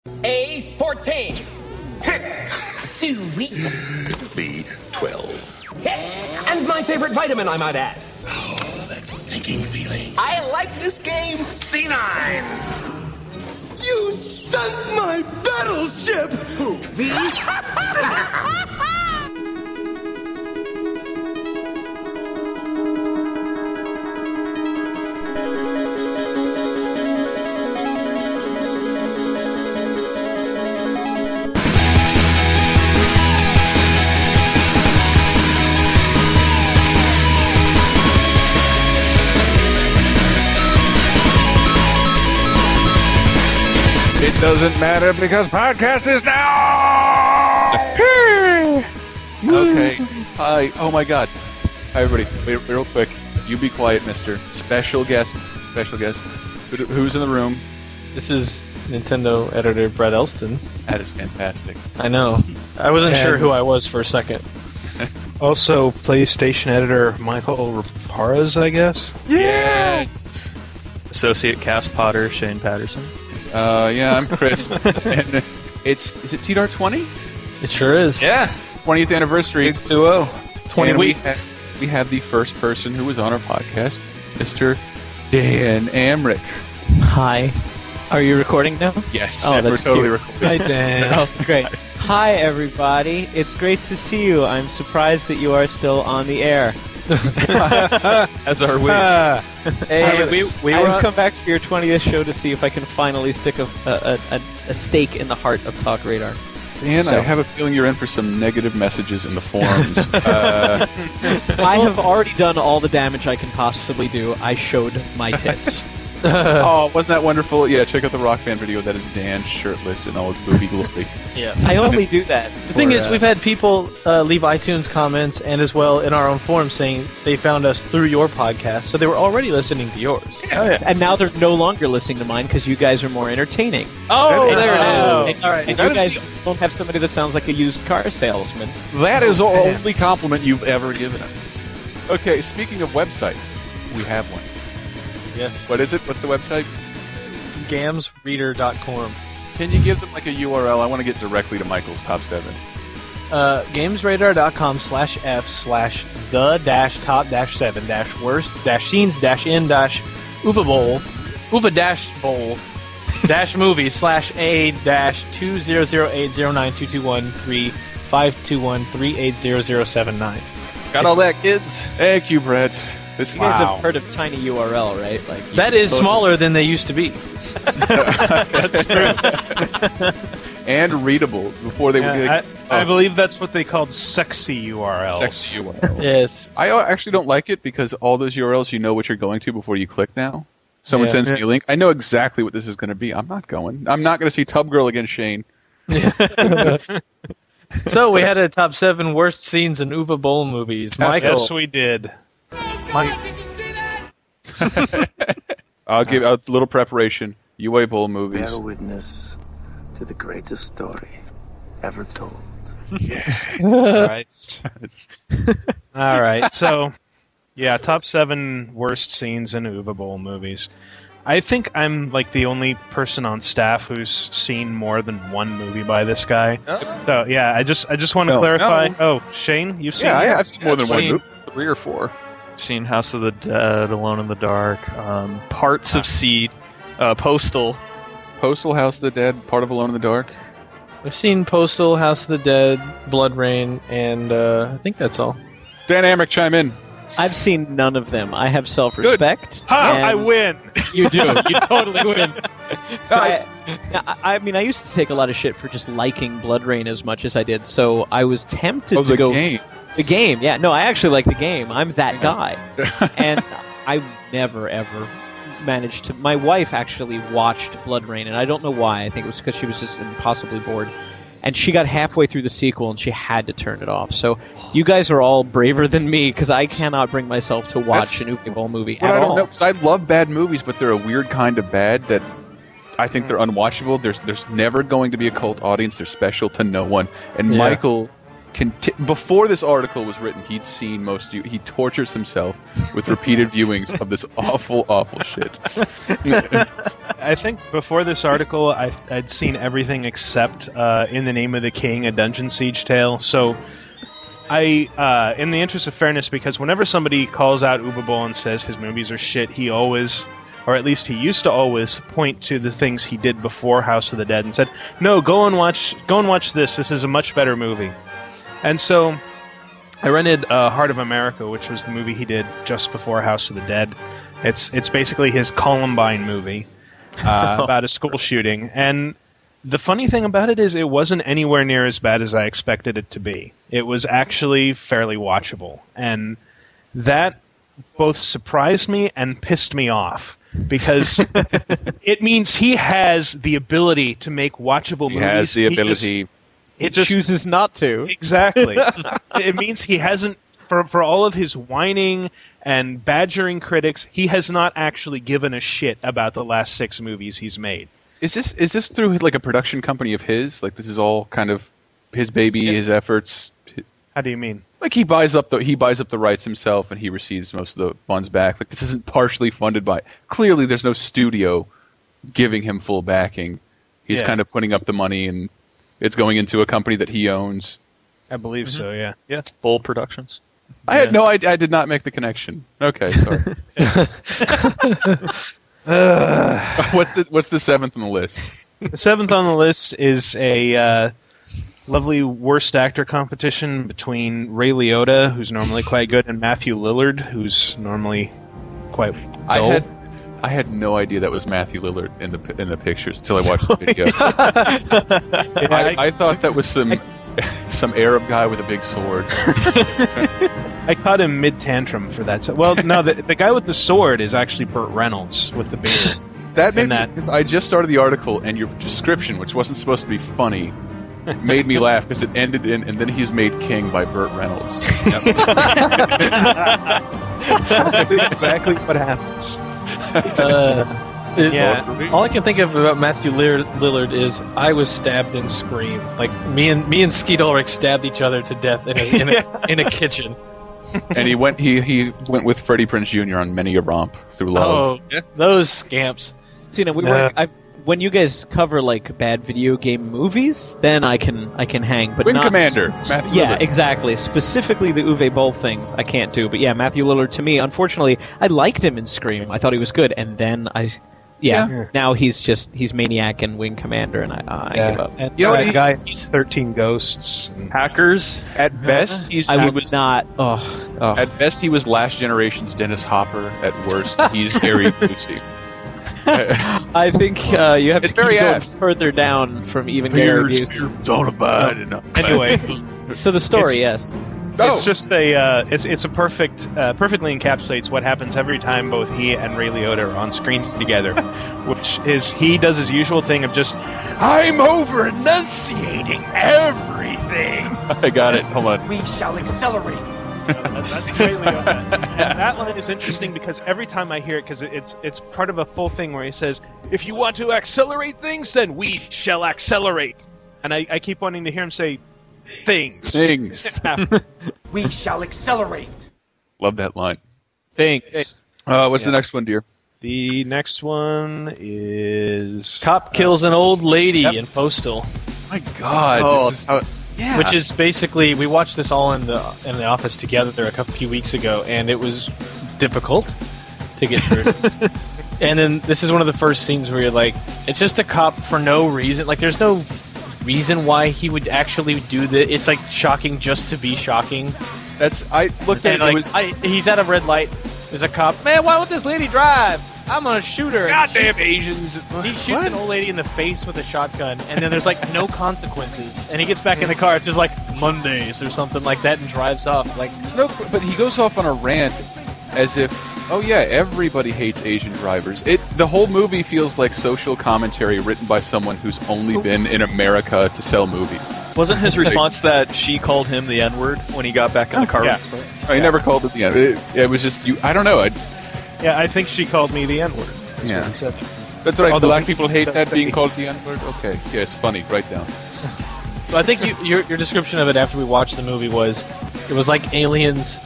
A14. Sweet. B12. And my favorite vitamin, I might add. Oh, that sinking feeling. I like this game. C9. You sunk my battleship. Who, me? It doesn't matter because podcast is now. Okay. Hi. Oh my God. Hi everybody. Wait, real quick. You be quiet, Mister. Special guest. Special guest. Who's in the room? This is Nintendo editor Brett Elston. That is fantastic. I know. I wasn't sure who I was for a second. Also, PlayStation editor Michael Raparez, I guess. Yeah. Associate cast potter Shane Patterson. Yeah, I'm Chris. And is it TDAR 20? It sure is. Yeah. 20th anniversary. Big 2-0. 20 And weeks. We have the first person who was on our podcast, Mr. Dan Amrich. Hi. Are you recording now? Yes. Oh, we're that's totally cute. recording. Hi, Dan. Oh, great. Hi, everybody. It's great to see you. I'm surprised that you are still on the air. As are we. Hey, we I've come back for your 20th show to see if I can finally stick a stake in the heart of TalkRadar. Dan, So- I have a feeling you're in for some negative messages in the forums. I have already done all the damage I can possibly do. I showed my tits. Oh, wasn't that wonderful? Yeah, check out the Rock Band video. That is Dan shirtless in all his booby glory. Yeah. I only do that. The thing is, we've had people leave iTunes comments and as well in our own forum saying they found us through your podcast, so they were already listening to yours. And now they're no longer listening to mine because you guys are more entertaining. Oh, That- there Oh. it is. All right. And That you is guys don't have somebody that sounds like a used car salesman. That is the only compliment you've ever given us. Okay, speaking of websites, we have one. Yes. What is it? What's the website? Gamsreader.com. Can you give them like a URL? I want to get directly to Michael's top 7. gamesradar.com/f/the-top-7-worst-scenes-in-uva-dash-bowl-dash-movie/a-200800922135213501079. Got all that, kids? Thank you, Brett. This You guys have heard of Tiny URL, right? Like you That can is go- smaller than they used to be. and readable before they would get I believe that's what they called sexy URLs. sexy URL. Yes. I actually don't like it because all those URLs you know what you're going to before you click now. Someone Yeah. sends me a link. I know exactly what this is going to be. I'm not going. I'm not going to see Tub Girl against Shane. So we had a top 7 worst scenes in Uva Bowl movies. Michael. Yes, we did. I'll give a little preparation. UA Bowl movies. Bear witness to the greatest story ever told. Right. All right. So, yeah, top 7 worst scenes in Uva Bowl movies. I think I'm like the only person on staff who's seen more than one movie by this guy. So, yeah, I just want to No. clarify. No. Oh, Shane, you've seen? Yeah, I've seen more than I've one seen- movie. 3 or 4. Seen House of the Dead, Alone in the Dark, parts of Seed, Postal. Postal, House of the Dead, part of Alone in the Dark. I've seen Postal, House of the Dead, Blood Rain, and I think that's all. Dan Amrich, chime in. I've seen none of them. I have self-respect. Ha! and I win. You do. You totally win. I mean, I used to take a lot of shit for just liking Blood Rain as much as I did, so I was tempted to the go. game. The game, yeah. No, I actually like the game. I'm that guy. And I never, ever managed to... My wife actually watched Blood Rain, and I don't know why. I think it was because she was just impossibly bored. And she got halfway through the sequel, and she had to turn it off. So you guys are all braver than me, because I cannot bring myself to watch an Uwe Boll movie But at I don't all. know, because I love bad movies, but they're a weird kind of bad that I think they're unwatchable. There's never going to be a cult audience. They're special to no one. And Yeah. Michael before this article was written, he'd seen he tortures himself with repeated viewings of this awful, awful shit. I think before this article, I'd seen everything except In the Name of the King, a Dungeon Siege tale. So I, in the interest of fairness, because whenever somebody calls out Uwe Boll and says his movies are shit, he always, or at least he used to always, point to the things he did before House of the Dead and said, "No, go and watch this. This is a much better movie." And so I rented Heart of America, which was the movie he did just before House of the Dead. It's basically his Columbine movie about a school shooting. And the funny thing about it is it wasn't anywhere near as bad as I expected it to be. It was actually fairly watchable. And that both surprised me and pissed me off. Because it means he has the ability to make watchable movies. He has the ability. He chooses not to. Exactly. It means he hasn't, for all of his whining and badgering critics, he has not actually given a shit about the last 6 movies he's made. Is this through like a production company of his? Like this is all kind of his baby, his efforts. How do you mean? Like he buys up the rights himself, and he receives most of the funds back. Like this isn't partially funded by. Clearly, there's no studio giving him full backing. He's kind of putting up the money, and it's going into a company that he owns. I believe so. Yeah. Yeah. Boll Productions. I did not make the connection. Okay, sorry. What's the 7th on the list? The 7th on the list is a lovely worst actor competition between Ray Liotta, who's normally quite good, and Matthew Lillard, who's normally quite dull. I had no idea that was Matthew Lillard in the pictures until I watched the video. I thought that was some Arab guy with a big sword. I caught him mid-tantrum for that. Well, no, the guy with the sword is actually Burt Reynolds with the beard. That made me, because I just started the article, and your description, which wasn't supposed to be funny, made me laugh because it ended in, and then he's made king by Burt Reynolds. That's exactly what happens. All I can think of about Matthew Lillard is I was stabbed in Scream. Like me and Skeet Ulrich stabbed each other to death in a kitchen. And he went with Freddie Prinze Jr. on Many a Romp Through Love. Oh, those scamps. See, now when you guys cover like bad video game movies, then I can hang. But Wing not, Commander. Yeah, exactly. Specifically the Uwe Boll things I can't do. But yeah, Matthew Lillard to me, unfortunately, I liked him in Scream. I thought he was good, and then now he's Maniac and Wing Commander, and I give up. And that guy, he's 13 Ghosts. Hackers. At best, At best, he was Last Generation's Dennis Hopper. At worst, he's Gary Busey. I think you have to keep going further down from even Gary Busey. Anyway, so the story, yes. It's just it's a perfectly encapsulates what happens every time both he and Ray Liotta are on screen together, which is he does his usual thing of just, "I'm over enunciating everything." I got it. Hold on. We shall accelerate. That's Ray Liotta. And that line is interesting because every time I hear it, because it's part of a full thing where he says, "If you want to accelerate things, then we shall accelerate." And I keep wanting to hear him say, Things. We shall accelerate. Love that line. Things. What's the next one, dear? The next one is Cop kills an old lady in Postal. My God. Yeah. Which is basically, we watched this all in the office together a few weeks ago, and it was difficult to get through. And then this is one of the first scenes where you're like, it's just a cop for no reason. Like, there's no reason why he would actually do this. It's like shocking just to be shocking. I looked at it. He's at a red light. There's a cop. Man, why won't this lady drive? I'm gonna shoot her. Goddamn Asians! He shoots an old lady in the face with a shotgun, and then there's like no consequences. And he gets back in the car. It's just like Mondays or something like that, and drives off. Like but he goes off on a rant as if, oh yeah, everybody hates Asian drivers. The whole movie feels like social commentary written by someone who's only been in America to sell movies. Wasn't his response that she called him the N-word when he got back in the car? Yeah. He never called it the N-word. It was just I don't know. I think she called me the N-word. That's what black people hate that being called the N-word? Okay. Yeah, it's funny. Write down. So I think your description of it after we watched the movie was, it was like aliens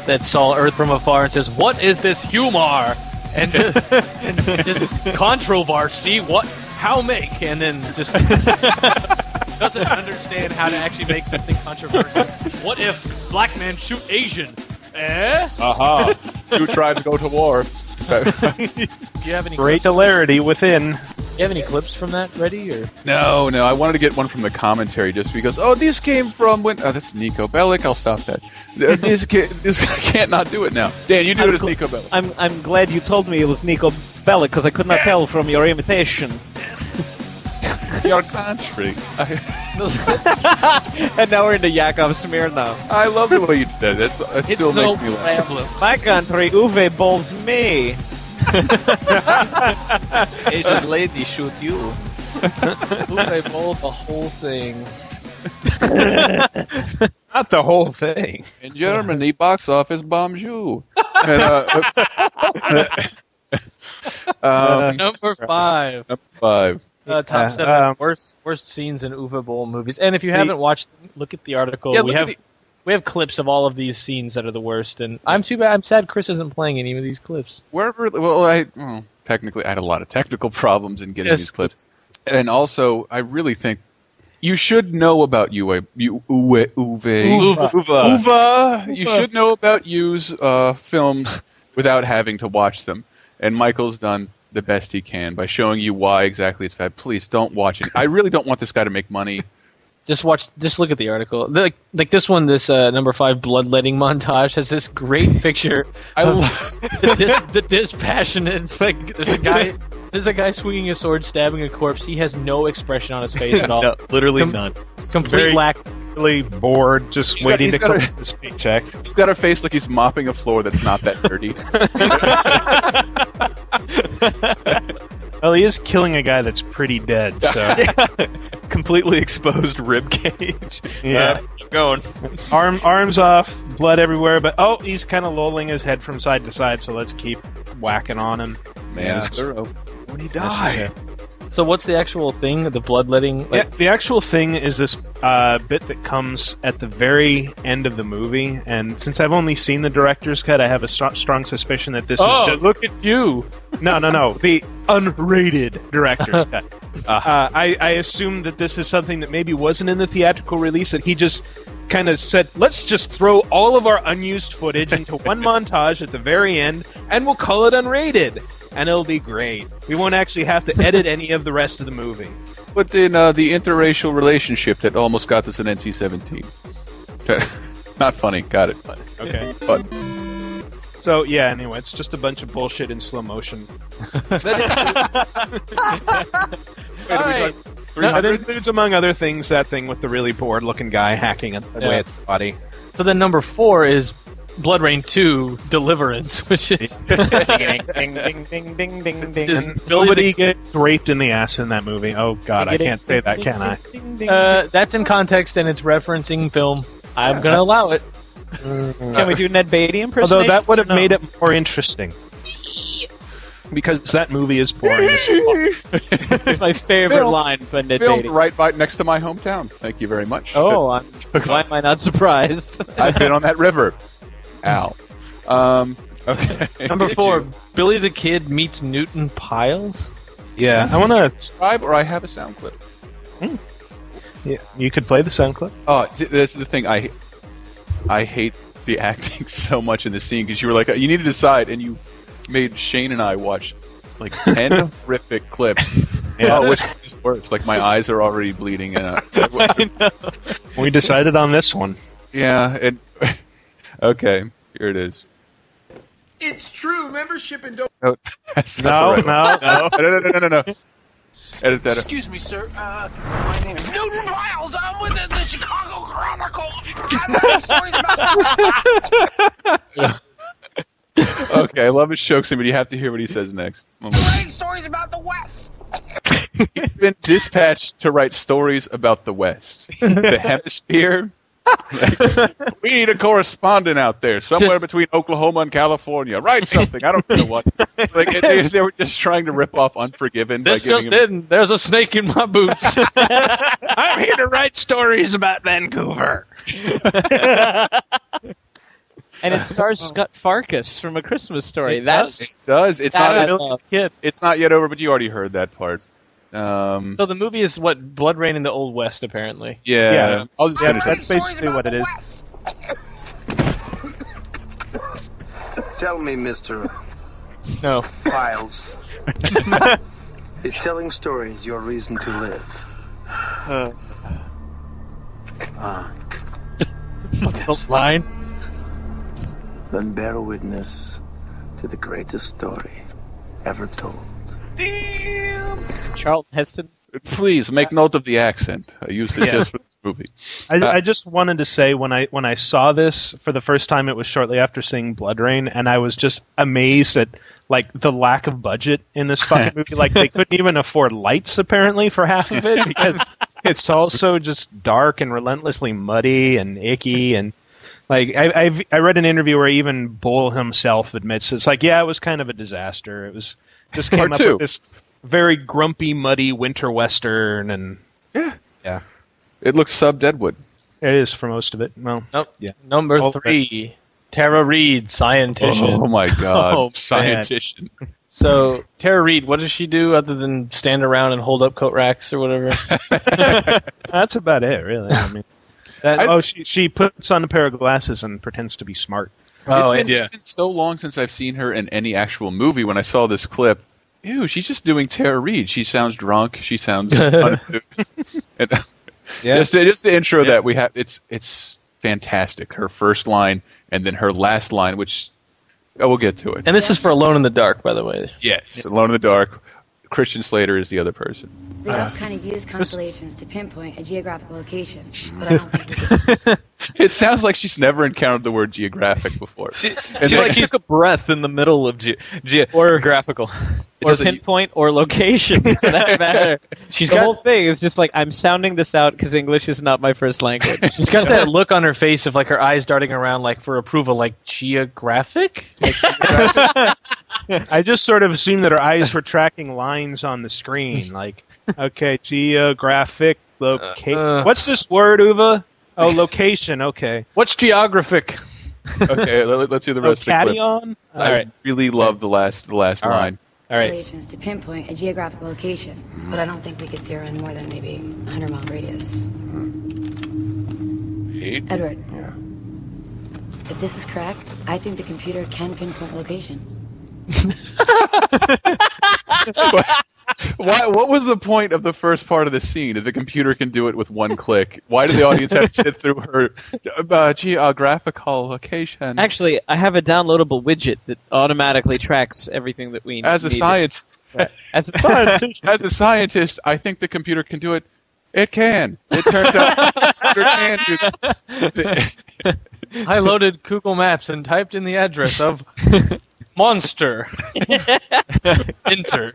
that saw Earth from afar and says, "What is this humor?" And just controversy. How make? And then just doesn't understand how to actually make something controversial. What if black men shoot Asian? Aha! 2 tribes go to war. Do you have any Great hilarity within. Do you have any clips from that ready? Or No, I wanted to get one from the commentary just because. Oh, this came from when. Oh, that's Nico Bellic. I'll stop that. This can't not do it now. Dan, you do it as Nico Bellic. I'm glad you told me it was Nico Bellic because I could not tell from your imitation. Your country. And now we're into Yakov Smirnov. I love the way you did that. It still makes me laugh. My country, Uwe bowls me. Asian lady shoot you. Uwe bowled the whole thing. Not the whole thing. In Germany, box office bombs you. And, Number 5. Number 5. Top 7 worst scenes in Uwe Boll movies. And if you haven't watched them, look at the article. Yeah, we have clips of all of these scenes that are the worst. And I'm sad Chris isn't playing any of these clips. Technically, I had a lot of technical problems in getting these clips. And also, I really think you should know about Uwe. You should know about Uwe's films without having to watch them. And Michael's done the best he can by showing you why exactly it's bad. Please don't watch it. I really don't want this guy to make money. Just look at the article. Like this one, this number 5 bloodletting montage has this great picture. The dispassionate. Like, there's a guy swinging a sword, stabbing a corpse. He has no expression on his face at all. No, literally none. Complete lack. Really bored, just waiting to collect his paycheck. He's got a face like he's mopping a floor that's not that dirty. Well, he is killing a guy that's pretty dead, so... Completely exposed rib cage. Yeah. Keep going. Arms off, blood everywhere, but he's kind of lolling his head from side to side, so let's keep whacking on him. Man, it's thorough. When he died. So what's the actual thing? The bloodletting? Yeah, the actual thing is this bit that comes at the very end of the movie, and since I've only seen the director's cut, I have a strong suspicion that this is just... look at you! No, the unrated director's cut. I assume that this is something that maybe wasn't in the theatrical release, that he just kind of said, let's just throw all of our unused footage into one montage at the very end, and we'll call it unrated. And it'll be great. We won't actually have to edit any of the rest of the movie. But in the interracial relationship that almost got us an NC-17. Not funny. Got it. Funny. Okay. But so, yeah, anyway, it's just a bunch of bullshit in slow motion. It includes, among other things, that thing with the really bored-looking guy hacking away at the body. So then number 4 is Blood Rain 2 Deliverance, which is ding, ding, ding, ding, ding, ding, ding. just Nobody gets raped in the ass in that movie. Oh, God, I can't say that, can I? That's in context and it's referencing film. I'm going to allow it. Can we do Ned Beatty impersonation? Although that would have made it more interesting. Because that movie is boring as fuck. It's my favorite line from Ned filmed Beatty. right next to my hometown. Thank you very much. Oh, why am I not surprised? I've been on that river. Ow. Okay. Number 4, Billy the Kid meets Newton Piles. Yeah, I want to... Subscribe or I have a sound clip. Yeah, you could play the sound clip. Oh, that's the thing. I hate the acting so much in this scene because you were like, you need to decide, and you made Shane and I watch like 10 horrific clips. Which is worse? Like my eyes are already bleeding. And I know. We decided on this one. Yeah, and okay, here it is. It's true. Membership and don't. No, No. No. Edit that. Excuse me, sir. My name is Newton Piles. I'm with the Chicago Chronicle. I'm writing stories about. Okay, I love his jokes, but you have to hear what he says next. I'm writing stories about the West. He's been dispatched to write stories about the West, the Hemisphere, We need a correspondent out there, somewhere between Oklahoma and California. Write something. I don't know what. They were just trying to rip off Unforgiven. This just in. There's a snake in my boots. I'm here to write stories about Vancouver. And it stars Scott Farkas from A Christmas Story. It does. It's not kid. It's not yet over, but you already heard that part. So the movie is what Blood Rain in the Old West, apparently. Yeah. I'll just finish That's it. basically what it is. Tell me, Mr. No. Files. Is telling stories your reason to live? What's the line? Then bear witness to the greatest story ever told. Charlton Heston. Please make note of the accent. I used it just for this movie. I just wanted to say when I saw this for the first time, it was shortly after seeing Blood Rain, and I was just amazed at like the lack of budget in this fucking movie. Like they couldn't even afford lights apparently for half of it because it's also just dark and relentlessly muddy and icky and. Like I read an interview where even Bull himself admits it's like it was kind of a disaster. It was just came up with this very grumpy, muddy winter western, and yeah, it looks sub-Deadwood. It is for most of it. Well, Number 3, Tara Reid, scientician. Oh my god, Oh, scientician. So Tara Reid, what does she do other than stand around and hold up coat racks or whatever? that's about it, really. I mean. She puts on a pair of glasses and pretends to be smart. It's been so long since I've seen her in any actual movie. When I saw this clip, she's just doing Tara Reid. She sounds drunk. She sounds unenthused. Just to intro that we have, it's fantastic. Her first line and then her last line, which we'll get to it. And this is for Alone in the Dark, by the way. Yes, Alone in the Dark. Christian Slater is the other person. They don't kind of use constellations to pinpoint a geographic location, but I don't think It sounds like she's never encountered the word geographic before. She took a breath in the middle of geographical. Or pinpoint or location, for that matter. The whole thing is just like, I'm sounding this out because English is not my first language. She's got that look on her face of like her eyes darting around like for approval, like geographic? I just sort of assumed that her eyes were tracking lines on the screen. Like, okay, geographic, location. What's this word, Uva? Oh, location, okay. What's geographic? Okay, let's do the rest of the clip. Cation? I really love the last line. All right. constellations to pinpoint a geographic location, but I don't think we could zero in more than maybe 100-mile radius. Edward. Yeah. If this is correct, I think the computer can pinpoint location. What was the point of the first part of the scene? If the computer can do it with one click, why did the audience have to sit through her geographical location? Actually, I have a downloadable widget that automatically tracks everything that we As a scientist, as a scientist, I think the computer can do it. It can. It turns out the computer can do that. I loaded Google Maps and typed in the address of Monster. Enter.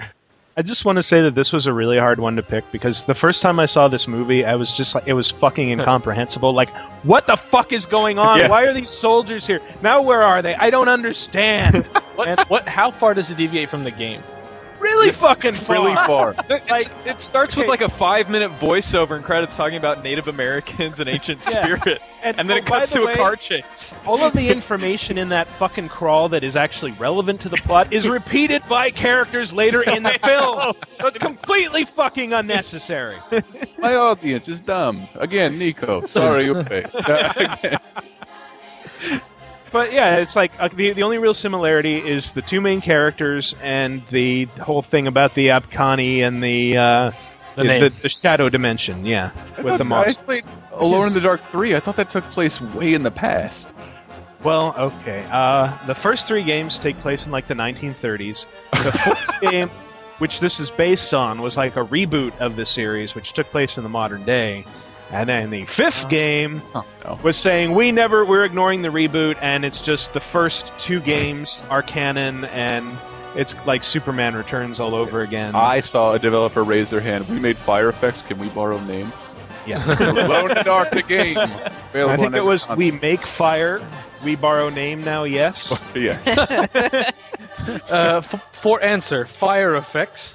I just want to say that this was a really hard one to pick because the first time I saw this movie, I was just like, it was fucking incomprehensible. Like, what the fuck is going on? Yeah. Why are these soldiers here? Now where are they? I don't understand. How far does it deviate from the game? Really fucking far. Really far. It starts with like a 5-minute voiceover and credits talking about Native Americans and ancient spirit, and then it cuts to a car chase. All of the information in that fucking crawl that is actually relevant to the plot is repeated by characters later in the film. So it's completely fucking unnecessary. My audience is dumb. Again, Nico. Sorry, okay. But yeah, it's like the only real similarity is the two main characters and the whole thing about the Abkhani and the shadow dimension. Yeah, with the monster. I played Alone in the Dark 3. I thought that took place way in the past. Well, okay. The first 3 games take place in like the 1930s. The fourth game, which this is based on, was like a reboot of the series, which took place in the modern day. And then the 5th game was saying we're ignoring the reboot, and it's just the first 2 games are canon, and it's like Superman Returns all over again. I saw a developer raise their hand. We made fire effects. Can we borrow a name? Yeah. Alone in the Dark, the game. I think it was We Make Fire, We Borrow Name Now, yes? Yes. For answer, fire effects.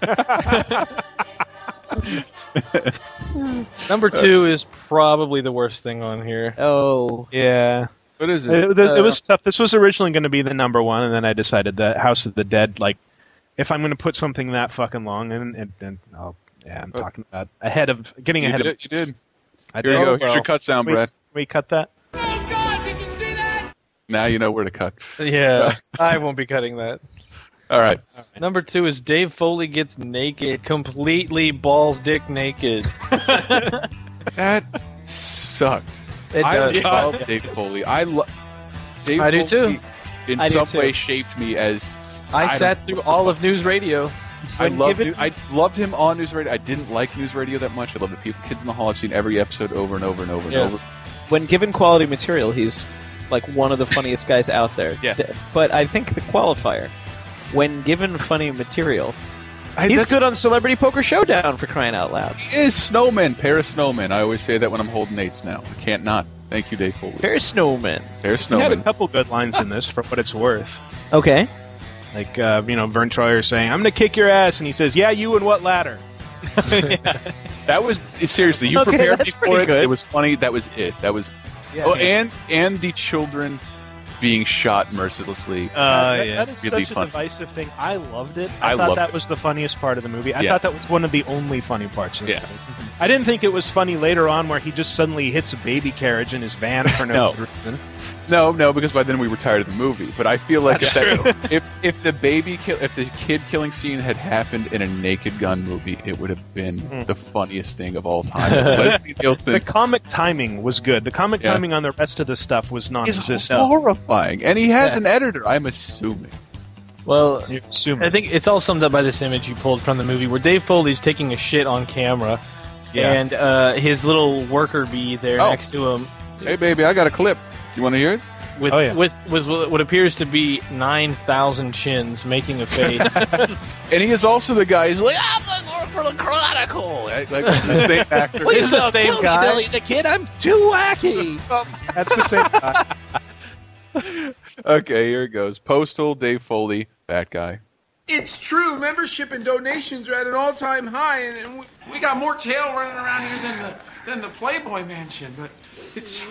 Number 2 is probably the worst thing on here. Oh. Yeah. What is it? It was tough. This was originally going to be the number 1, and then I decided that House of the Dead, like, if I'm going to put something that fucking long, I'm talking about getting ahead of... You did. I Here did. you go. Here's your cut sound, Brad. Can we cut that? Oh God! Did you see that? Now you know where to cut. Yeah, I won't be cutting that. All right. Number 2 is Dave Foley gets naked, completely balls dick naked. That sucked. It does. Dave Foley. I do too. In I do some too. way, shaped me as I sat through all of News Radio. I loved him on News Radio. I didn't like News Radio that much. I love the Kids in the Hall. I've seen every episode over and over and over and over. When given quality material, he's like one of the funniest guys out there. Yeah. But I think the qualifier, when given funny material, he's that's- good on Celebrity Poker Showdown, for crying out loud. He is Snowman, Paris Snowman. I always say that when I'm holding eights now. I can't not. Thank you, Dave Foley. Paris Snowman. Paris He had a Snowman. couple good lines in this, for what it's worth. Okay. Like, Vern Troyer saying, "I'm going to kick your ass," and he says, "Yeah, you and what ladder?" That was seriously. You Okay, prepared me that's for pretty it. good. It was funny. That was it. That was. And the children being shot mercilessly. That is Really such fun. a divisive thing. I loved it. I I thought loved that it. was the funniest part of the movie. I Yeah. thought that was one of the only funny parts of the Yeah. movie. I didn't think it was funny later on where he just suddenly hits a baby carriage in his van for no reason. No, because by then we were tired of the movie. But I feel like if the kid killing scene had happened in a Naked Gun movie, it would have been the funniest thing of all time. Leslie Nielsen The comic timing was good. The comic Yeah. timing on the rest of the stuff was is non-existent. horrifying, and he has an editor. I'm assuming. Well, You're assuming. I think it's all summed up by this image you pulled from the movie where Dave Foley's taking a shit on camera, and his little worker bee there Oh. next to him Hey, baby, I got a clip. You want to hear it? with, Oh, yeah. with what appears to be 9,000 chins making a face. And he is also the guy who's like, I'm the work for the Chronicle. Like the same actor. He's the same guy. The kid, I'm too wacky. That's the same guy. Okay, here it goes. Postal, Dave Foley, that guy. It's true. Membership and donations are at an all-time high, and we got more tail running around here than the Playboy Mansion. But it's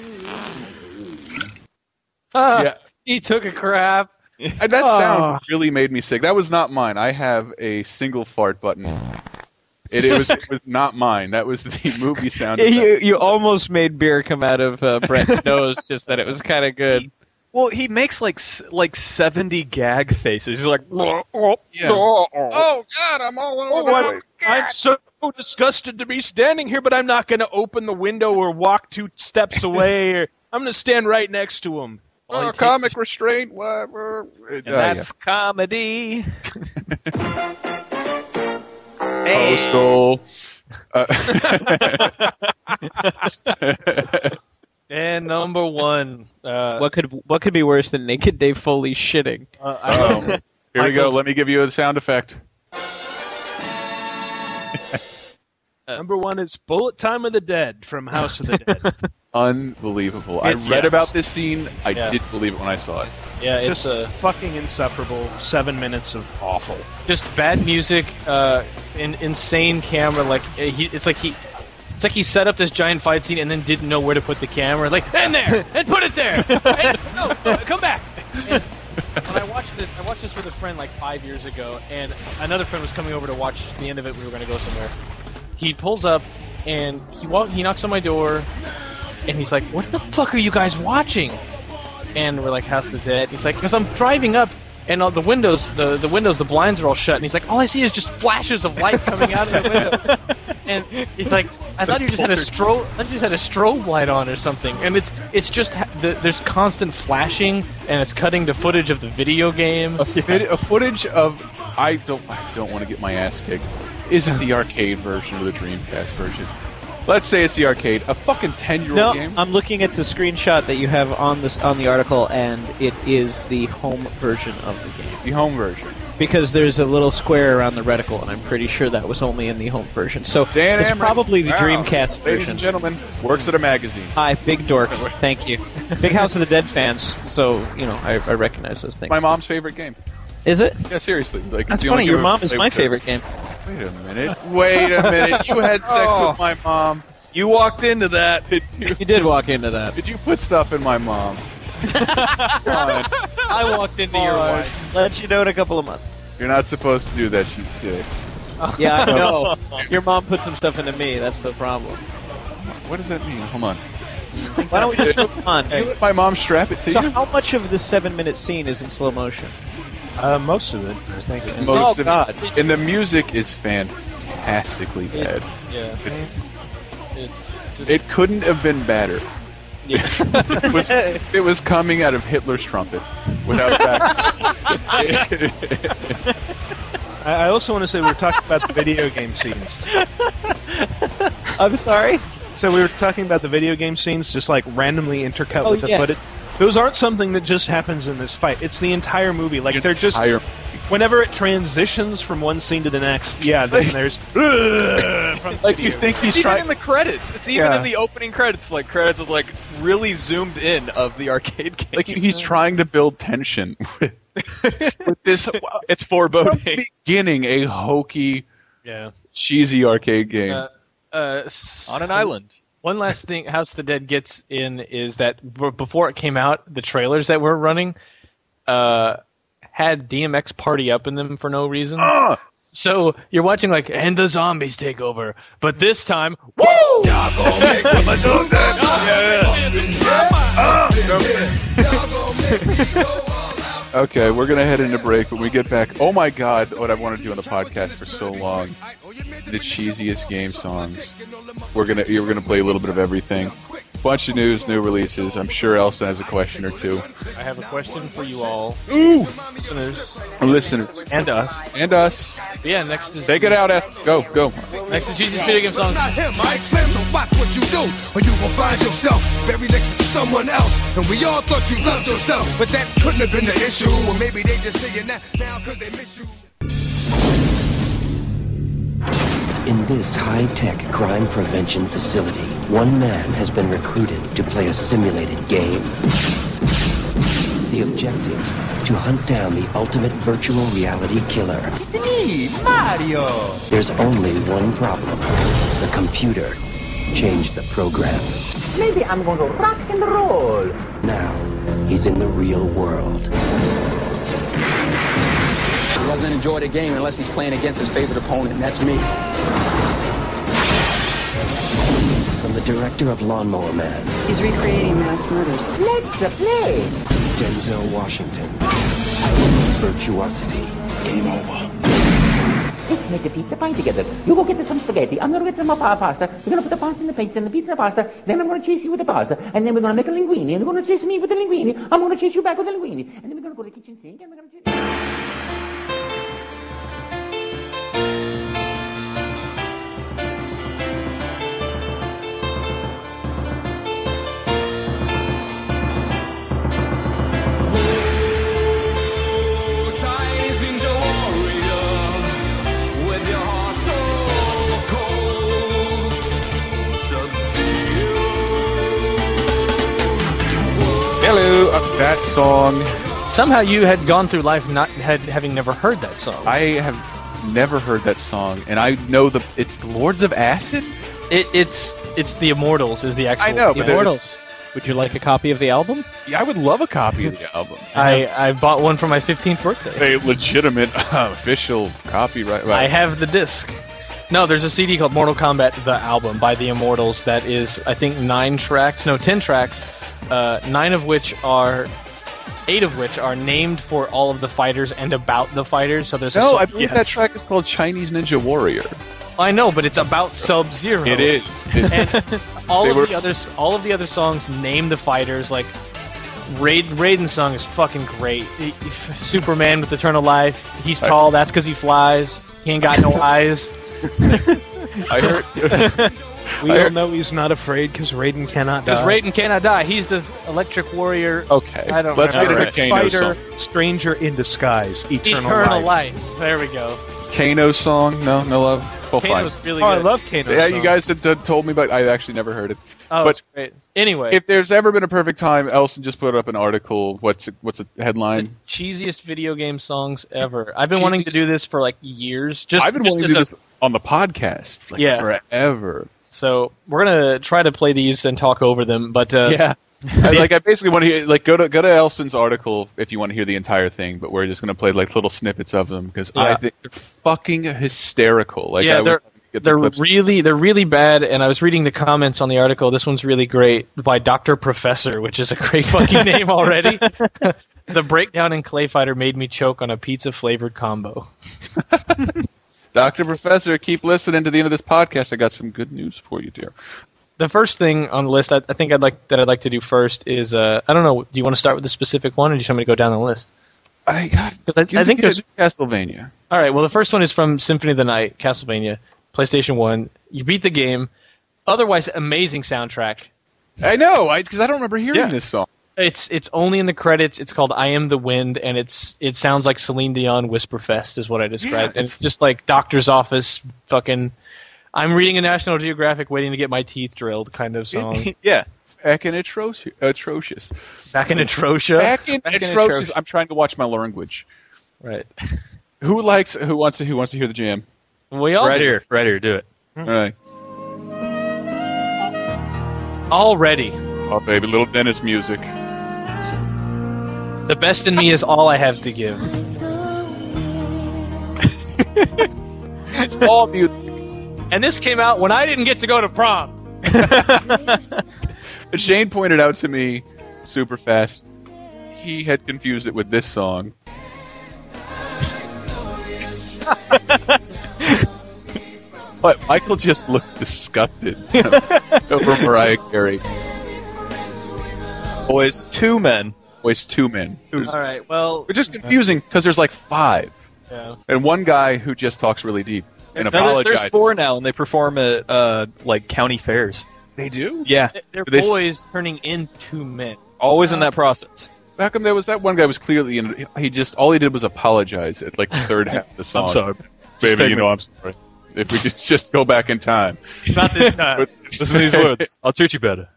Yeah. He took a crap. And that sound really made me sick. That was not mine. I have a single fart button. It was not mine. That was the movie sound. You almost made beer come out of Brett's nose, just that it was kind of good. Well, he makes like 70 gag faces. He's like, Yeah. oh God, I'm all over the place. I'm so disgusted to be standing here, but I'm not going to open the window or walk 2 steps away. Or I'm going to stand right next to him. Comic restraint, whatever. And that's comedy. Postal. And number 1. What could be worse than naked Dave Foley shitting? Here we go. Let me give you a sound effect. Number 1 is Bullet Time of the Dead from House of the Dead. Unbelievable. I read about this scene. I didn't believe it when I saw it. Yeah, Just fucking insufferable. 7 minutes of awful. just bad music, insane camera. Like it's like he set up this giant fight scene and then didn't know where to put the camera. Like, and there, and put it there. And, no, come back. And when I watched this with a friend like 5 years ago, and another friend was coming over to watch the end of it. We were going to go somewhere. He pulls up and he knocks on my door, and he's like, "What the fuck are you guys watching?" And we're like, "House of the Dead." He's like, "Because I'm driving up, and all the windows, the blinds are all shut." And he's like, "All I see is just flashes of light coming out of the window." And he's like, "I thought you just had a strobe light on or something." And it's just there's constant flashing, and it's cutting to footage of the video game. A footage of I don't want to get my ass kicked. Is it the arcade version or the Dreamcast version? Let's say it's the arcade. A fucking 10-year-old game. I'm looking at the screenshot that you have on the article, and it is the home version of the game. The home version. because there's a little square around the reticle, and I'm pretty sure that was only in the home version. So Dan it's Amron. probably the Wow. Dreamcast version. Ladies and gentlemen, works at a magazine. Hi, Big Dork. Thank you. Big House of the Dead fans, so, I recognize those things. My mom's favorite game. Is it? Yeah, seriously. Like, That's the only funny, your game mom I've is played my with her. favorite game. Wait a minute. You had sex with my mom. You walked into that. You did walk into that. Did you put stuff in my mom? I walked into your wife. Let you know in a couple of months. You're not supposed to do that. She's sick. Yeah, I know. Your mom put some stuff into me. That's the problem. What does that mean? Hold on. Why don't we just move on? You let my mom strap it to So you? how much of this 7-minute scene is in slow motion? Most of it, I think. Most Oh, of God. it. And the music is fantastically bad. Yeah. It's just, It couldn't have been better. It was coming out of Hitler's trumpet. Without that. I also want to say we were talking about the video game scenes. I'm sorry? So we were talking about the video game scenes, just like randomly intercut Oh, with the yeah. footage. Those aren't something that just happens in this fight. It's the entire movie. Like they're just whenever it transitions from one scene to the next. Yeah, then there's from the like video. you think he's It's even trying. in the credits. It's even Yeah. in the opening credits. Like credits is like really zoomed in of the arcade game. Like he's trying to build tension with this. It's From the foreboding. beginning, a hokey, Yeah. cheesy arcade game. on an island. One last thing House of the Dead gets in is that before it came out, the trailers that were running had DMX Party Up in them for no reason. So you're watching like, and the zombies take over. But this time, woo! Okay, we're gonna head into break. When we get back, oh my God, what I've wanted to do on the podcast for so long, the cheesiest game songs. You're gonna play a little bit of everything. Bunch of news, new releases. I'm sure Elson has a question or two. I have a question for you all, Ooh, listeners, listeners and us. and us. But yeah, next is Take it out, S. Go. Next is Cheesy's video game songs. Not him, Mike Slim, so watch what you do, or you will find yourself buried next to someone else. And we all thought you loved yourself, but that couldn't have been the issue. Or maybe they just saying that now because they miss you. In this high-tech crime prevention facility, one man has been recruited to play a simulated game. The objective, to hunt down the ultimate virtual reality killer. It's me, Mario. There's only one problem. The computer changed the program. Maybe I'm going to rock and roll. Now, he's in the real world. He doesn't enjoy the game unless he's playing against his favorite opponent, and that's me. From the director of Lawnmower Man, He's recreating mass murders. Let's play. Denzel Washington. Virtuosity. Game over. Let's make a pizza pie together. You go get some spaghetti. I'm going to get some pasta. We're going to put the pasta in the pizza and the pizza in the pasta. Then I'm going to chase you with the pasta. And then we're going to make a linguine. And you're going to chase me with the linguine. I'm going to chase you back with the linguine. And then we're going to go to the kitchen sink and we're going to... Hello, that song. Somehow you had gone through life having never heard that song. I have never heard that song, and I know it's Lords of Acid. It's the Immortals is the actual. I know, the but Immortals. Would you like a copy of the album? Yeah, I would love a copy of the album. I bought one for my 15th birthday. A legitimate, official copyright. I have the disc. No, there's a CD called Mortal Kombat: The Album by the Immortals that is, I think, 10 tracks, 8 of which are named for all of the fighters and about the fighters. So there's I believe that track is called Chinese Ninja Warrior. I know, but it's about Sub-Zero. It is. And all of the other songs name the fighters. Like Raiden's song is fucking great. Superman with Eternal Life. He's tall. That's because he flies. He ain't got no eyes. I heard. We all know he's not afraid because Raiden cannot die. Because Raiden cannot die. He's the electric warrior. Okay. I don't Let's get remember. into Kano Fighter, song. stranger in disguise, eternal Life. There we go. Kano's song? No love? Well, fine. Kano's really Oh, I good. love Kano's Yeah, song. you guys had told me, but I actually never heard it. Oh, but it's great. Anyway, if there's ever been a perfect time, Elson just put up an article. What's the headline? cheesiest video game songs ever. I've been wanting to do this for like years. I've been wanting to do this on the podcast forever. So we're gonna try to play these and talk over them. But I basically want to hear go to Elson's article if you want to hear the entire thing. But we're just gonna play like little snippets of them because I think they're fucking hysterical. Like they're really bad. And I was reading the comments on the article. This one's really great by Dr. Professor, which is a great fucking name already. The breakdown in Clay Fighter made me choke on a pizza flavored combo. Dr. Professor, keep listening to the end of this podcast. I got some good news for you, dear. The first thing on the list I think I'd like to do first is I don't know. Do you want to start with a specific one, or do you want me to go down the list? I think there's Castlevania. All right. Well, the first one is from Symphony of the Night, Castlevania, PlayStation 1. You beat the game. Otherwise, amazing soundtrack. I know, because I don't remember hearing this song. It's only in the credits. It's called "I Am the Wind," and it sounds like Celine Dion Whisperfest is what I described. And it's just like doctor's office, fucking. I'm reading a National Geographic, waiting to get my teeth drilled, kind of song. Back in atrocious. Back in atrocious. Back in atrocious. I'm trying to watch my language. Right. Who wants to hear the jam? We all right here, do it. All right. Already. Oh baby, little Dennis music. The best in me is all I have to give. It's all music. And this came out when I didn't get to go to prom. Shane pointed out to me super fast. He had confused it with this song. But Michael just looked disgusted over Mariah Carey. Boys, two men. All right, well... It's just confusing because there's like 5. Yeah. And one guy who just talks really deep and apologizes. There's 4 now, and they perform at like county fairs. They do? Yeah. They're boys turning into men. Always in that process. How come there was that one guy was clearly all he did was apologize at like the third half of the song. I'm sorry. Baby, I'm sorry. If we could just go back in time. Not this time. Listen to these words. I'll treat you better.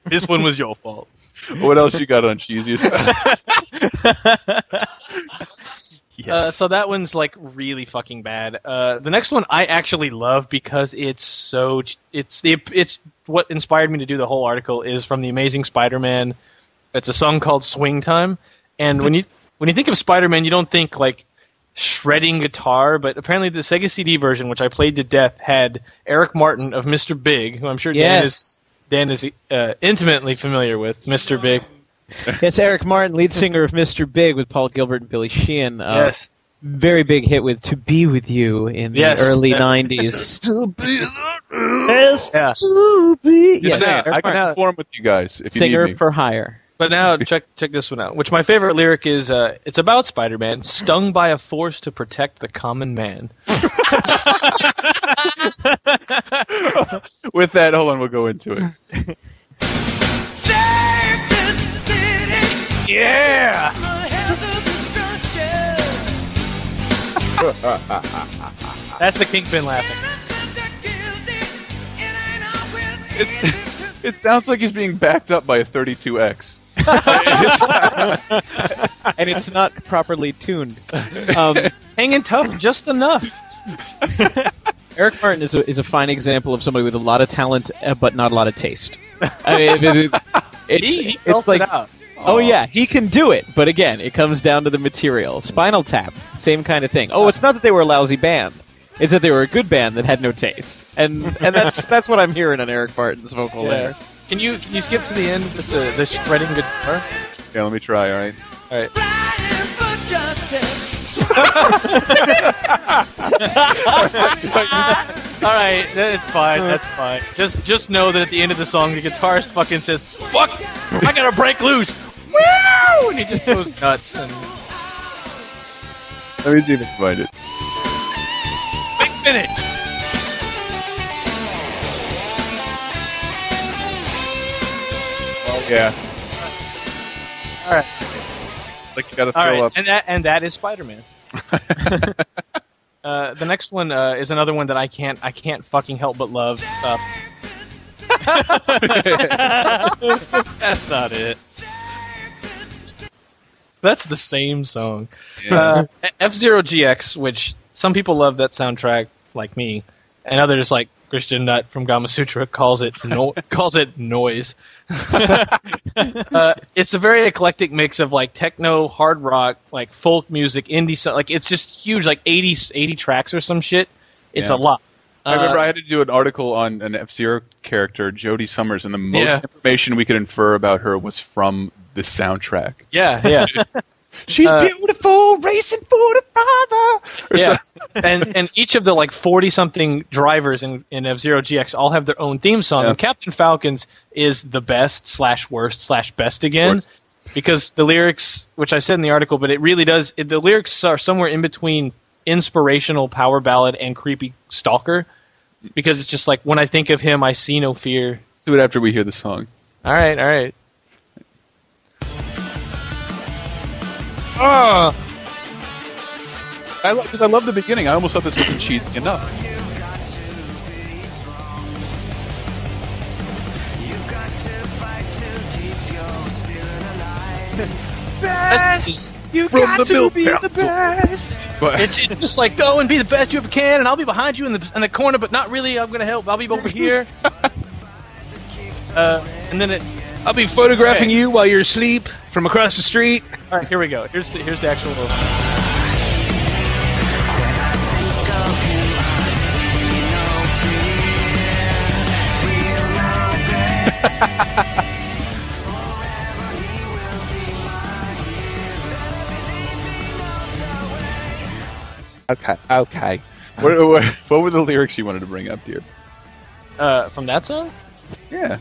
This one was your fault. What else you got on Cheesiest? Yes. So that one's like really fucking bad. The next one I actually love because it's what inspired me to do the whole article is from the Amazing Spider-Man. It's a song called Swing Time, and when you think of Spider-Man, you don't think like shredding guitar, but apparently the Sega CD version, which I played to death, had Eric Martin of Mr. Big, who I'm sure Dan is intimately familiar with. Mr. Big. Yes, Eric Martin, lead singer of Mr. Big with Paul Gilbert and Billy Sheehan. Yes. Very big hit with To Be With You in the early 90s. To be To be. Yes, I can perform with you guys if you need Singer me. for hire. But now check this one out. Which my favorite lyric is it's about Spider-Man stung by a force to protect the common man. With that, hold on, we'll go into it. Yeah. That's the Kingpin laughing. It sounds like he's being backed up by a 32X. And it's not properly tuned. Hanging tough just enough. Eric Martin is a fine example of somebody with a lot of talent, but not a lot of taste. I mean, it's like, oh yeah, he can do it, but again, it comes down to the material. Spinal Tap, same kind of thing. Oh, it's not that they were a lousy band; it's that they were a good band that had no taste, and that's what I'm hearing on Eric Martin's vocal there. Can you skip to the end with the shredding guitar? Yeah, let me try. All right. All right. All right, it's fine. That's fine. Just know that at the end of the song, the guitarist fucking says, "Fuck! I gotta break loose!" Woo! And he just goes nuts. And let me see if I can find it. Big finish. Yeah. All right. Like you got to All throw right, up. and that is Spider-Man. The next one is another one that I can't fucking help but love. That's not it. That's the same song. Yeah. F-Zero GX, which some people love that soundtrack, like me, and others like Christian Nutt from Gama Sutra calls it noise. It's a very eclectic mix of like techno, hard rock, like folk music, indie, like it's just huge, like 80 tracks or some shit. It's a lot. I remember I had to do an article on an F-Zero character, Jodie Summers, and the most information we could infer about her was from the soundtrack. Yeah. She's beautiful, racing for the father. Yeah, and each of the like 40-something drivers in F-Zero GX all have their own theme song. And Captain Falcon's is the best / worst / best again, because the lyrics, which I said in the article, but it really does. The lyrics are somewhere in between inspirational power ballad and creepy stalker, because it's just like, when I think of him, I see no fear. Let's do it after we hear the song. All right. Because I love the beginning. I almost thought this wasn't cheesy enough. Best! You From got the to milk be council. the best! It's just like, go and be the best you ever can, and I'll be behind you in the corner, but not really. I'm gonna help. I'll be over here. And then I'll be photographing you while you're asleep from across the street. All right, here we go. Here's the actual. Okay. What were the lyrics you wanted to bring up, dear? From that song? Yeah.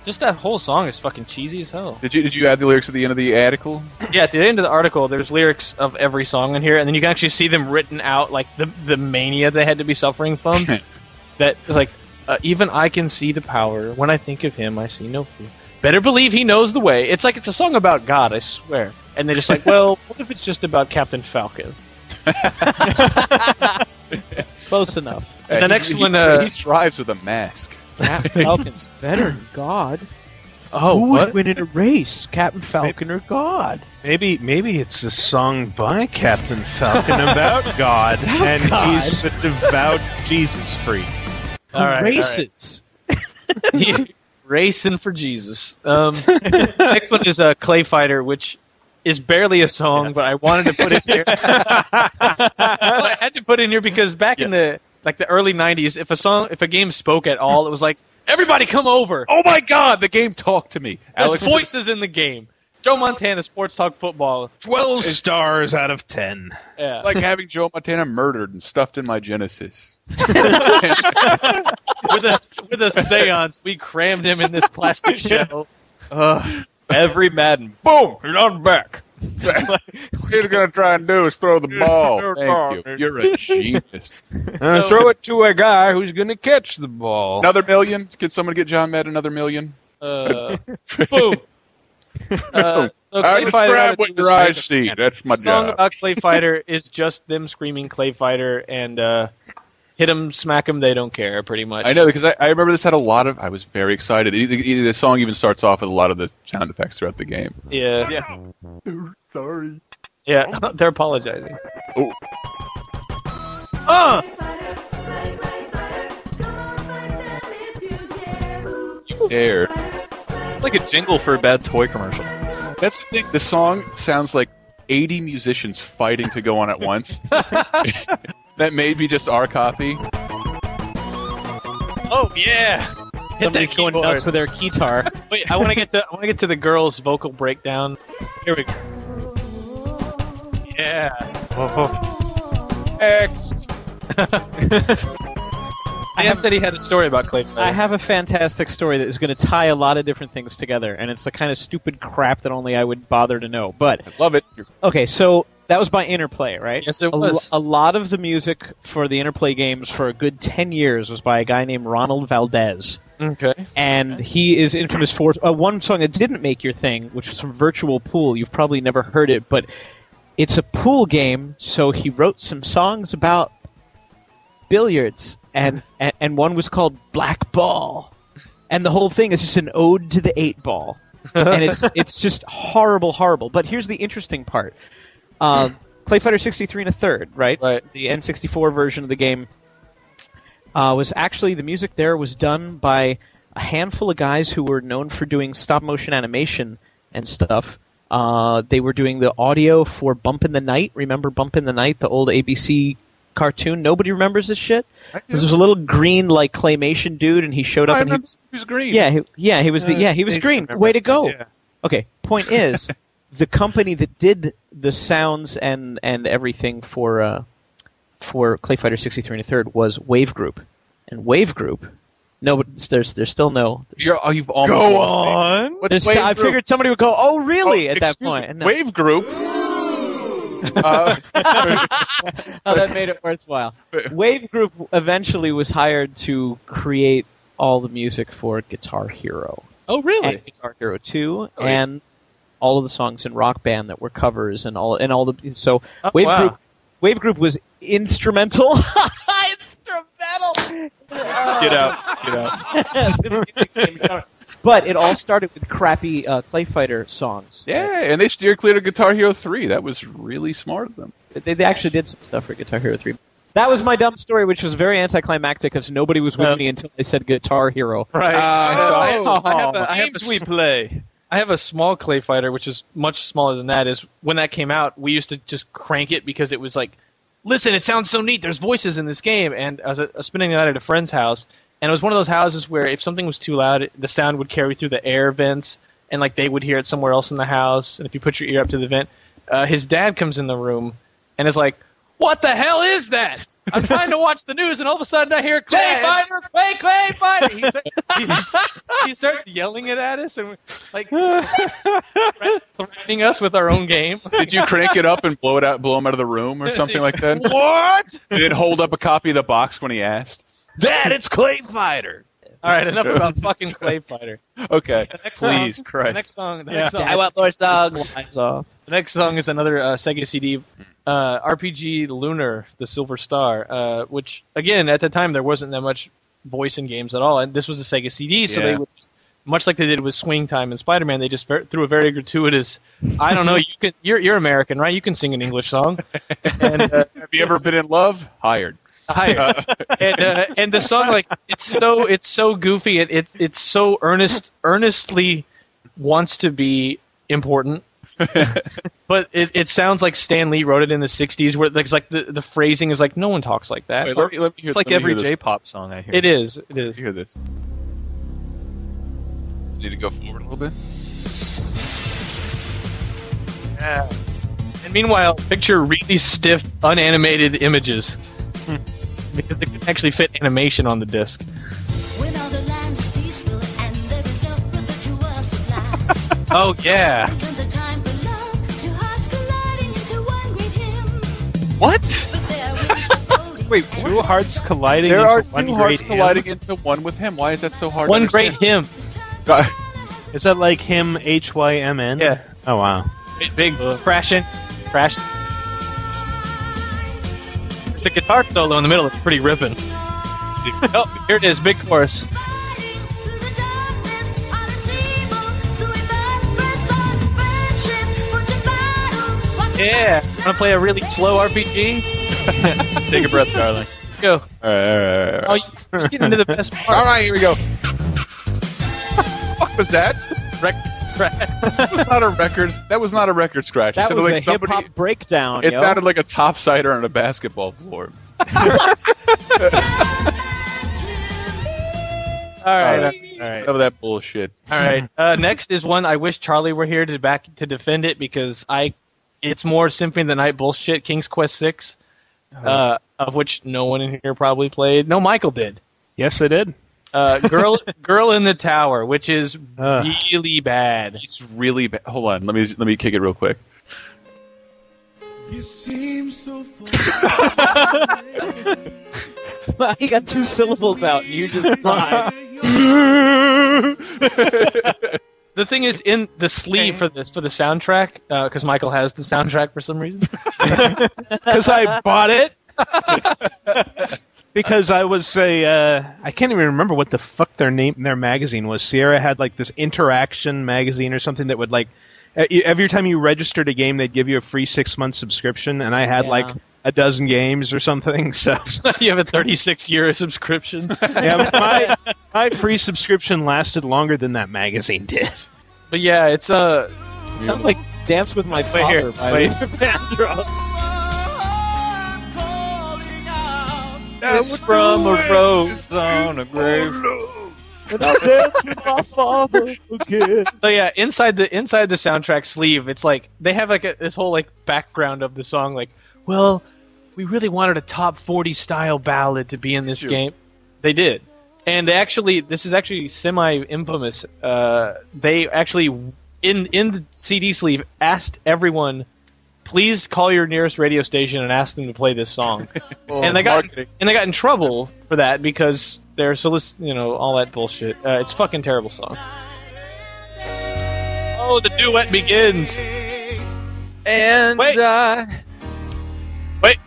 Just that whole song is fucking cheesy as hell. Did you add the lyrics at the end of the article? Yeah, at the end of the article, there's lyrics of every song in here, and then you can actually see them written out, like the mania they had to be suffering from. That is like, even I can see the power. When I think of him, I see no fear. Better believe he knows the way. It's like it's a song about God, I swear. And they're just like, well, what if it's just about Captain Falcon? Close enough. The next one, he strives with a mask. Captain Falcon's better than God. Oh, who what? would win in a race, Captain Falcon or God? Maybe it's a song by Captain Falcon about God, and God. he's a devout Jesus freak. All right, races. Racing for Jesus. Next one is Clay Fighter, which is barely a song, but I wanted to put it here. I had to put it in here because back in the early 90s, if a game spoke at all, it was like, everybody come over. Oh my God, the game talked to me. There's voices in the game. Joe Montana, Sports Talk Football. 12 stars out of 10. Yeah. Like having Joe Montana murdered and stuffed in my Genesis. With a seance, we crammed him in this plastic shell. Every Madden. Boom! You're on back. What he's going to try and do is throw the ball. Thank you. You're a genius. Throw it to a guy who's going to catch the ball. Another million? Can someone get John Madden another million? Boom. I describe what your eyes see. That's my The song job. about Clay Fighter is just them screaming Clay Fighter and hit 'em, smack 'em, they don't care, pretty much. I know, because I remember this had a lot of... I was very excited. The song even starts off with a lot of the sound effects throughout the game. Yeah. Sorry. Yeah, they're apologizing. Oh. You dare. It's like a jingle for a bad toy commercial. That's the thing. The song sounds like 80 musicians fighting to go on at once. That may be just our copy. Oh yeah! Somebody's going nuts with their guitar. Wait, I want to get to the girls' vocal breakdown. Here we go. Yeah. Next. Dan said he had a story about Clay Fighter. I have a fantastic story that is going to tie a lot of different things together, and it's the kind of stupid crap that only I would bother to know. But I love it. Okay, so that was by Interplay, right? Yes, it was. A lot of the music for the Interplay games for a good 10 years was by a guy named Ronald Valdez. Okay. And he is infamous for one song that didn't make your thing, which was from Virtual Pool. You've probably never heard it, but it's a pool game, so he wrote some songs about billiards, and one was called Black Ball. And the whole thing is just an ode to the 8-ball. And it's just horrible. But here's the interesting part. Clay Fighter 63 1/3, right? Right. The N64 version of the game was actually, the music there was done by a handful of guys who were known for doing stop-motion animation and stuff. They were doing the audio for Bump in the Night. Remember Bump in the Night, the old ABC cartoon? Nobody remembers this shit? This was a little green, like, claymation dude, and he showed up and he was green. He was green. Way to go. Yeah. Okay, point is, the company that did the sounds and everything for Clay Fighter 63 1/3 was Wave Group. And Wave Group, no, but there's still no. You've almost go on. I figured somebody would go, "Oh, really?" at that point. And Wave Group. Oh, that made it worthwhile. Wave Group eventually was hired to create all the music for Guitar Hero. Oh, really? And Guitar Hero 2, and all of the songs in Rock Band that were covers, and all the so Wave Group was instrumental. Get out. But it all started with crappy Clay Fighter songs. Yeah, and they steered clear to Guitar Hero 3. That was really smart of them. They actually did some stuff for Guitar Hero 3. That was my dumb story, which was very anticlimactic because nobody was with me until they said Guitar Hero. Right. I have a small Clay Fighter, which is much smaller than that. Is when that came out, we used to just crank it because it was like, listen, it sounds so neat. There's voices in this game. And I was spending the night at a friend's house, and it was one of those houses where if something was too loud, the sound would carry through the air vents, and like they would hear it somewhere else in the house. And if you put your ear up to the vent, his dad comes in the room and is like, "What the hell is that? I'm trying to watch the news, and all of a sudden I hear Clay Fighter, Clay Fighter." He starts yelling it at us and like threatening us with our own game. Did you crank it up and blow him out of the room or something like that? What? Did it hold up a copy of the box when he asked? Dad, it's Clay Fighter. All right, enough about fucking Clay Fighter. Okay, Please, Christ. The next song. I want more songs. The next song is another Sega CD, RPG Lunar, the Silver Star, which, again, at the time there wasn't that much voice in games at all, and this was a Sega CD, so they would just, much like they did with Swing Time and Spider-Man, they just threw a very gratuitous, I don't know, you're American, right? You can sing an English song. And, have you ever been in love? Hired. And the song, like, it's so goofy, it's so earnestly wants to be important. But it sounds like Stan Lee wrote it in the 60s, where it's like the phrasing is like, no one talks like that. Wait, let me hear, it's like every J-pop song I hear. It is. Hear this. Need to go forward a little bit. Yeah. And meanwhile, picture really stiff, unanimated images. Because they could actually fit animation on the disc. When all the land is peaceful and there is no further to our supplies. Oh, yeah. Comes a time for love, two hearts colliding into one great hymn. What? Wait, two hearts colliding there into are one two great hearts hymn? colliding into one with him. Why is that so hard? One to great hymn. Is that like him, H-Y-M-N? Yeah. Oh, wow. Big crashing. Crash. There's a guitar solo in the middle. It's pretty ripping. Oh, here it is. Big chorus. Yeah. Want to play a really slow RPG? Take a breath, darling. Go. All right. Oh, you're getting into the best part. All right, here we go. What was that? Record scratch. That was not a record scratch. That it was like a hip-hop breakdown, It sounded like a topsider on a basketball floor. All right. Enough of that bullshit. All right. Next is one I wish Charlie were here to defend it, because it's more Symphony of the Night bullshit. King's Quest VI, of which no one in here probably played. No, Michael did. Yes, I did. Girl in the Tower, which is really bad. It's really bad. Hold on, let me kick it real quick. You seem so far. He got two syllables out, and you just lied. The thing is, in the sleeve for the soundtrack, because Michael has the soundtrack for some reason. Because I bought it. Because I was I can't even remember what the fuck their magazine was. Sierra had like this interaction magazine or something that would like every time you registered a game, they'd give you a free 6-month subscription, and I had like a dozen games or something. So you have a 36-year subscription. Yeah, my free subscription lasted longer than that magazine did. But yeah, it's sounds like Dance with My Father by Vandross. That's from a rose on a grave. And I'll dance with my father again. So yeah, inside the soundtrack sleeve, it's like they have like this whole like background of the song. Like, well, we really wanted a top 40 style ballad to be in this game. They did, and this is actually semi-infamous. They actually in the CD sleeve asked everyone, please call your nearest radio station and ask them to play this song. And they got in trouble for that because they're all that bullshit. It's a fucking terrible song. Oh, the duet begins. And wait. Wait.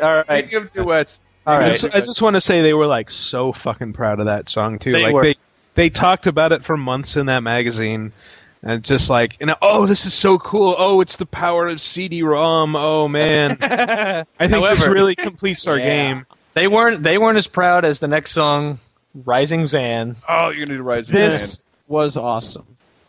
All right. Speaking of duets. All right. I just want to say they were like so fucking proud of that song too. They talked about it for months in that magazine, and just like, oh, this is so cool. Oh, it's the power of CD-ROM. Oh man, I think this really completes our game. They weren't as proud as the next song, Rising Zan. Oh, you're gonna do Rising Zan. This was awesome.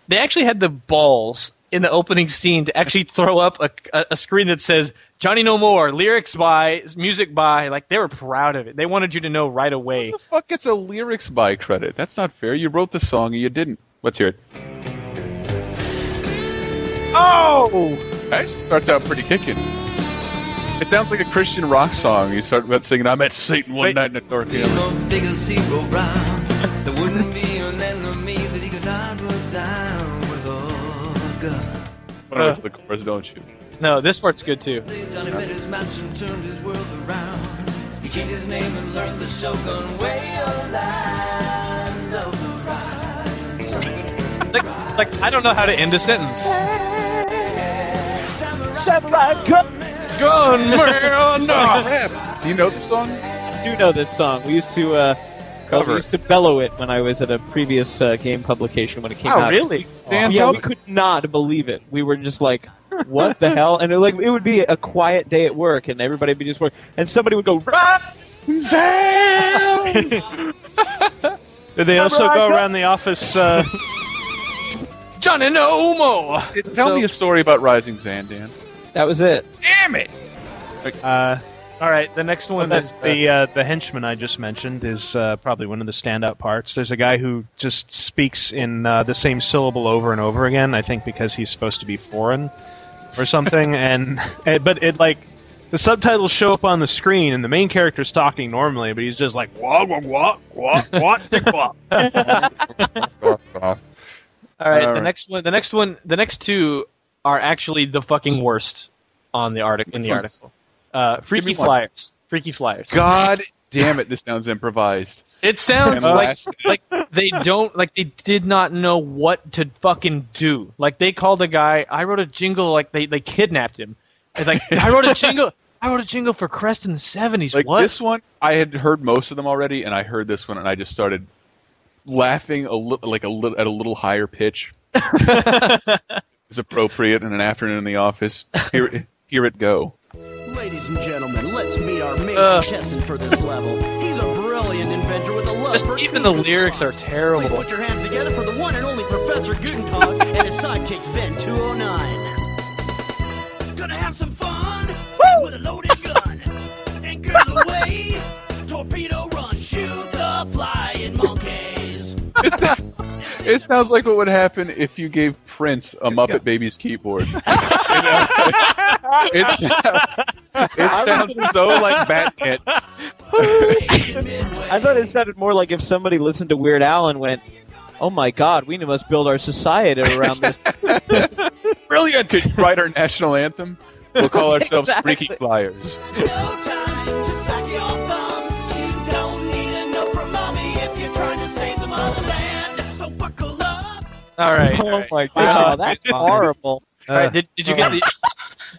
They actually had the balls in the opening scene to actually throw up a screen that says Johnny No More, lyrics by, music by. Like, they were proud of it. They wanted you to know right away. Who the fuck gets a lyrics by credit? That's not fair. You wrote the song and you didn't. Let's hear it. Oh! That starts out pretty kicking. It sounds like a Christian rock song. You start about singing, I met Satan one night in a dark alley. There wouldn't be an enemy that he could not put down with a gun. But to the chorus, don't you? No, this part's good too. Johnny met his match and turned his world around. He changed his name and learned the Shogun way of land of the rise. Like, I don't know how to end a sentence. Samurai gun! Gunman! Do you know the song? I do know this song. We used to bellow it when I was at a previous game publication when it came out. Oh, really? We could not believe it. We were just like, what the hell? And it would be a quiet day at work, and everybody would be just working, and somebody would go, Zam! Did they also go around the office? Johnny No More! Tell me a story about Rising Zan, Dan. That was it. Damn it! All right, the next one is the henchman I just mentioned is probably one of the standout parts. There's a guy who just speaks in the same syllable over and over again. I think because he's supposed to be foreign or something, but it like the subtitles show up on the screen and the main character's talking normally, but he's just like what. All right, the next two are actually the fucking worst on the article. Freaky Flyers. Freaky Flyers. God damn it! This sounds improvised. It sounds like they did not know what to fucking do. Like they called a guy. I wrote a jingle. Like they kidnapped him. It's like I wrote a jingle for Crest in the 70s. Like what? This one, I had heard most of them already, and I heard this one, and I just started laughing at a little higher pitch. It's appropriate in an afternoon in the office. Here it go. Ladies and gentlemen, let's meet our main contestant for this level. He's a brilliant inventor with a love Just for even the lyrics are terrible. Please put your hands together for the one and only Professor Gutentag and his sidekicks Vent 209. Gonna have some fun with a loaded gun. Anchors away, torpedo run, shoot the flying monkeys. It sounds like what would happen if you gave Prince a Muppet Babies keyboard. It sounds so like Batman. I thought it sounded more like if somebody listened to Weird Al and went, "Oh my God, we must build our society around this." Brilliant! Could you write our national anthem? We'll call ourselves Freaky Flyers. No time to suck your thumb. You don't need a note from mommy if you're trying to save the motherland. So buckle up. All right. Oh my god, that's horrible. All right, did you get the?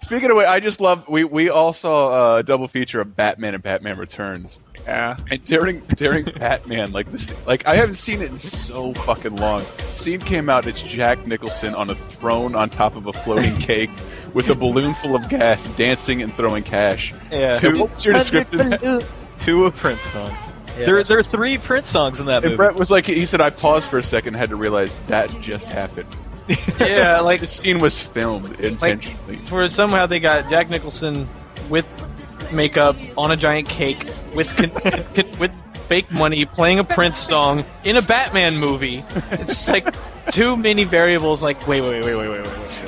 Speaking of which, I just love. We all saw a double feature of Batman and Batman Returns. Yeah. And during Batman, like this, like I haven't seen it in so fucking long. Scene came out. It's Jack Nicholson on a throne on top of a floating cake with a balloon full of gas, dancing and throwing cash. Yeah. What's your description? To a Prince song. Yeah, there are 3 Prince songs in that And movie. Brett was like, he said, I paused for a second, and had to realize that just happened. Yeah, like the scene was filmed intentionally. Where somehow they got Jack Nicholson with makeup on a giant cake with with fake money playing a Prince song in a Batman movie. It's like too many variables. Like wait.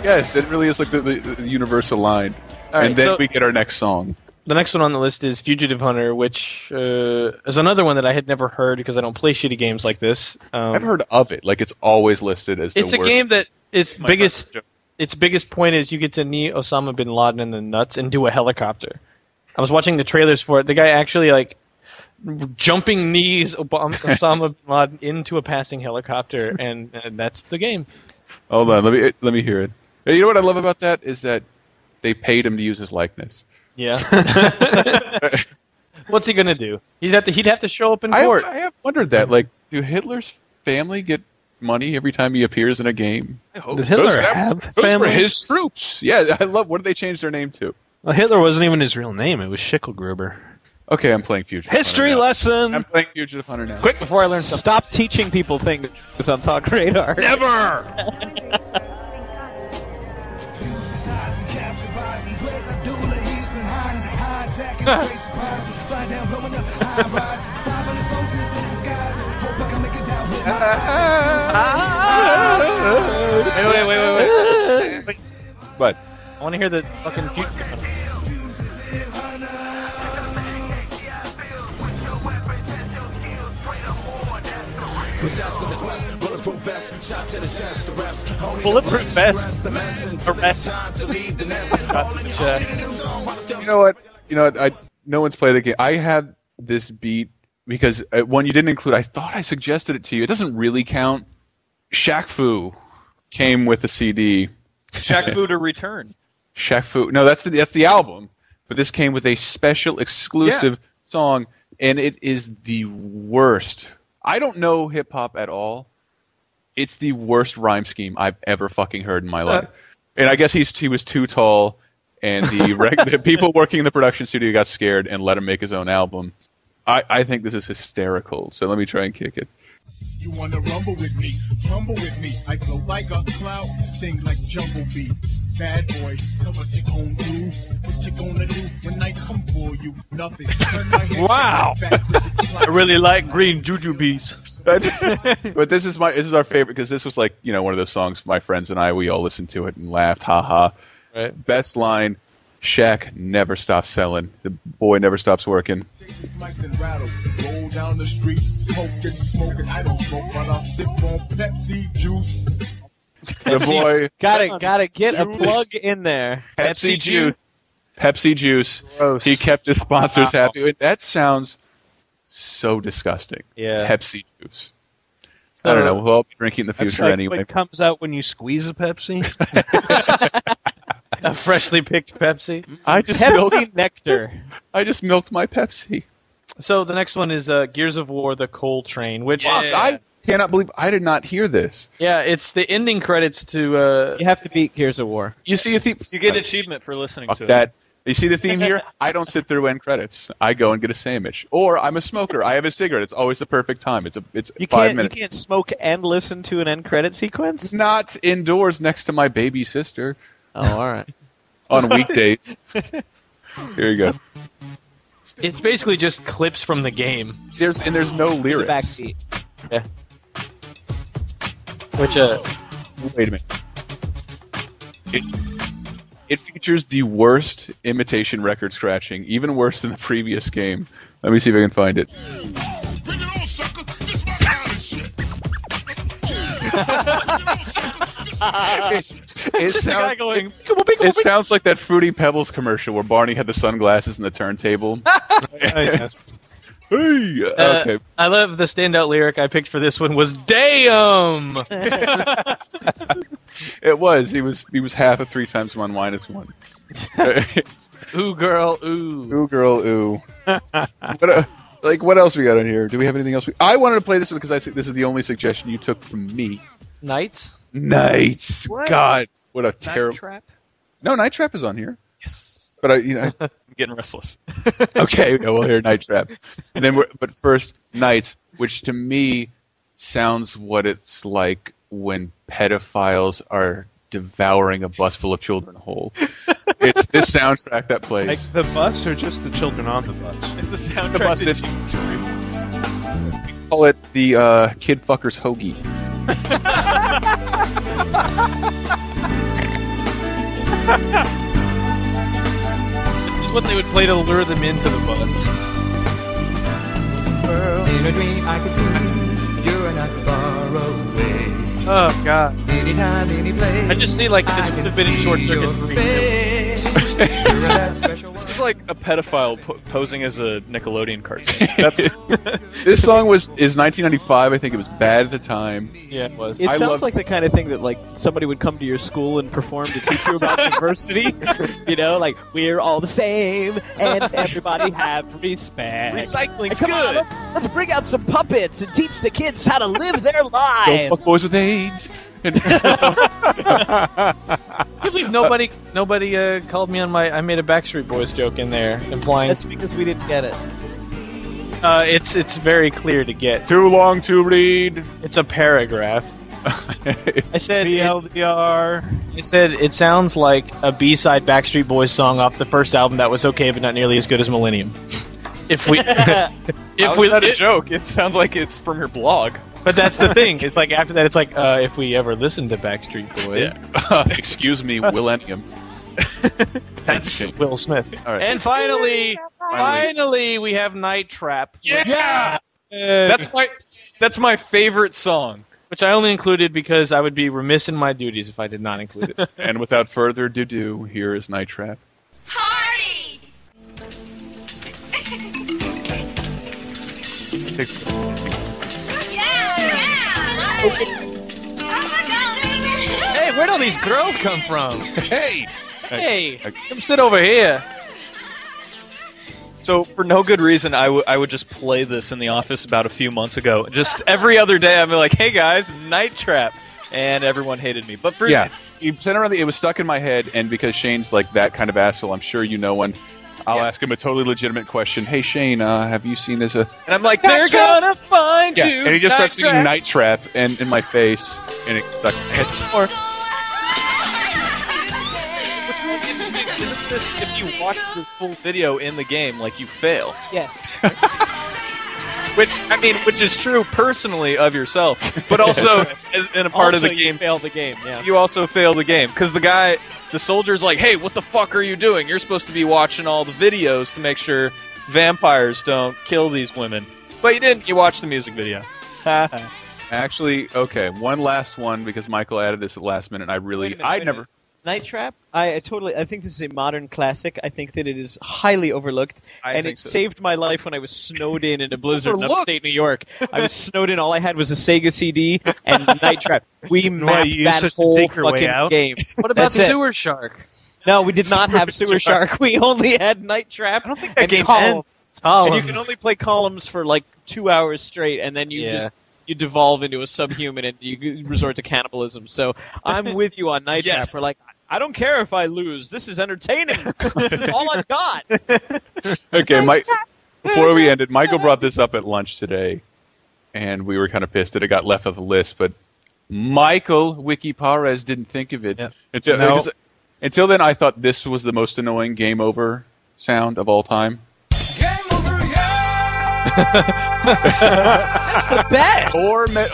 Yes, it really is like the universe aligned. All right, and then so we get our next song. the next one on the list is Fugitive Hunter, which is another one that I had never heard because I don't play shitty games like this. I've heard of it. Like it's always listed as. It's the a worst. game that its biggest point is you get to knee Osama bin Laden in the nuts and do a helicopter. I was watching the trailers for it. The guy actually like jumping knees Osama bin Laden into a passing helicopter, and that's the game. Hold on, let me hear it. You know what I love about that is that they paid him to use his likeness. Yeah. What's he gonna do? He'd have to show up in court. I have wondered that. Like, do Hitler's family get money every time he appears in a game? I hope Did Hitler have those family? were his troops. Yeah, I love. What did they change their name to? Well, Hitler wasn't even his real name. It was Schicklgruber. Okay, I'm playing Fugitive History Hunter now. lesson! I'm playing Fugitive Hunter now. Quick, before I learn something. Stop teaching people things on TalkRadar. Never! Wait. What? I want to hear the fucking bulletproof vest. Arrest. Shots in the chest. You know what? No one's played the game. I have this beat because one you didn't include. I thought I suggested it to you. It doesn't really count. Shaq Fu came with a CD. Shaq Fu to Return. Shaq Fu. No, that's the album. But this came with a special exclusive song, and it is the worst. I don't know hip hop at all. It's the worst rhyme scheme I've ever fucking heard in my life. And I guess he was too tall, and the people working in the production studio got scared and let him make his own album. I think this is hysterical. So let me try and kick it. You wanna rumble with me, I flow like a cloud, sing like Jumblebee. Bad boy, know what you gon' do, what you gonna do when I come for you, nothing. Wow! I really like green jujubes. But this is our favorite because this was like, one of those songs my friends and we all listened to it and laughed, haha. Right. Best line, Shaq never stops selling. The boy never stops working. Roll down the street, smoking, I don't smoke, but I'll sip on Pepsi juice. The boy gotta get a plug in there. Pepsi juice. Gross. He kept his sponsors happy. That sounds so disgusting. Yeah. Pepsi juice. I don't know. We'll all be drinking in the future anyway. What comes out when you squeeze a Pepsi? A freshly picked Pepsi. Pepsi nectar. I just milked my Pepsi. So the next one is Gears of War: The Coal Train, which I cannot believe I did not hear this. Yeah, it's the ending credits to. You have to beat Gears of War. You see a theme. You get an achievement for listening to that. it. You see the theme here? I don't sit through end credits. I go and get a sandwich. Or I'm a smoker. I have a cigarette. It's always the perfect time. It's 5 minutes. You can't smoke and listen to an end credit sequence? Not indoors next to my baby sister. Oh, all right. On weekdays. Here you go. It's basically just clips from the game. There's no lyrics. Backbeat. Yeah. Which wait a minute. It features the worst imitation record scratching, even worse than the previous game. Let me see if I can find it. Bring it on, sucker. This my kind of shit. It sounds like that Fruity Pebbles commercial where Barney had the sunglasses and the turntable. Yes. Hey, okay. I love the standout lyric I picked for this one was "Damn." It was. He was half of 3 times 1 minus 1. Ooh, girl, ooh. Ooh, girl, ooh. What else we got on here? Do we have anything else? I wanted to play this one because I think this is the only suggestion you took from me. Knights? Knights. What? God, what a terrible. Night Trap? No, Night Trap is on here. Yes. But I'm getting restless. Okay, we'll hear Night Trap. And then but first, Knights, which to me sounds what it's like when pedophiles are devouring a bus full of children whole. It's this soundtrack that plays. Like the bus or just the children on the bus? It's the soundtrack. The bus to we call it the Kid Fuckers Hoagie. This is what they would play to lure them into the bus. In a dream, I can see you're not far away. Oh God! Anytime, any place. I just see like this would have been in Short Circuit 3. This is like a pedophile posing as a Nickelodeon cartoon. That's This song is 1995. I think it was bad at the time. Yeah, it was. It sounds like the kind of thing that like somebody would come to your school and perform to teach you about diversity. You know, like we're all the same and everybody have respect. Recycling's Come good. on, let's bring out some puppets and teach the kids how to live their Don't lives. fuck boys with AIDS. I believe nobody called me on my. I made a Backstreet Boys joke in there, implying That's because we didn't get it. it's very clear to get. Too long to read. It's a paragraph. I said TLDR. I said it sounds like a B-side Backstreet Boys song off the first album that was okay, but not nearly as good as Millennium. If we, not a joke. It sounds like it's from your blog. But that's the thing. It's like after that, it's like if we ever listen to Backstreet Boys. Yeah. Excuse me, Millennium. That's Will Smith. All right. And finally, we have Night Trap. Yeah, that's my favorite song. Which I only included because I would be remiss in my duties if I did not include it. And without further ado, here is Night Trap. Party! Hey, where'd all these girls come from? Hey! Hey, come sit over here. So, for no good reason, I would just play this in the office about a few months ago. Just every other day, I'd be like, hey guys, Night Trap. And everyone hated me. But for Yeah. You sent around it was stuck in my head, and because Shane's like that kind of asshole, I'm sure you know one. I'll ask him a totally legitimate question. Hey, Shane, have you seen this? And I'm like, they're gonna find you. And he just starts singing Night Trap in my face, and it stuck in my head. What's really interesting isn't this if you watch this full video in the game, like you fail. Yes. Which is true personally of yourself, but also as in a part of the game. You fail the game, yeah. You also fail the game because the soldier's like, "Hey, what the fuck are you doing? You're supposed to be watching all the videos to make sure vampires don't kill these women." But you didn't. You watched the music video. Actually, okay, one last one because Michael added this at the last minute. Never. Night Trap? I think this is a modern classic. I think that it is highly overlooked, and it saved my life when I was snowed in a blizzard in upstate New York. I was snowed in. All I had was a Sega CD and Night Trap. We mapped that whole fucking game. What about Sewer Shark? No, we did not have Sewer Shark. We only had Night Trap. I don't think that game ends. And you Columns. can only play columns for like 2 hours straight, and then you devolve into a subhuman and you resort to cannibalism. So I'm with you on Night Trap. We're like, I don't care if I lose. This is entertaining. That's all I've got. Okay, Mike. Before we ended, Michael brought this up at lunch today, and we were kind of pissed that it got left off the list. But Michael Wiki Perez didn't think of it until then. I thought this was the most annoying game over sound of all time. That's the best.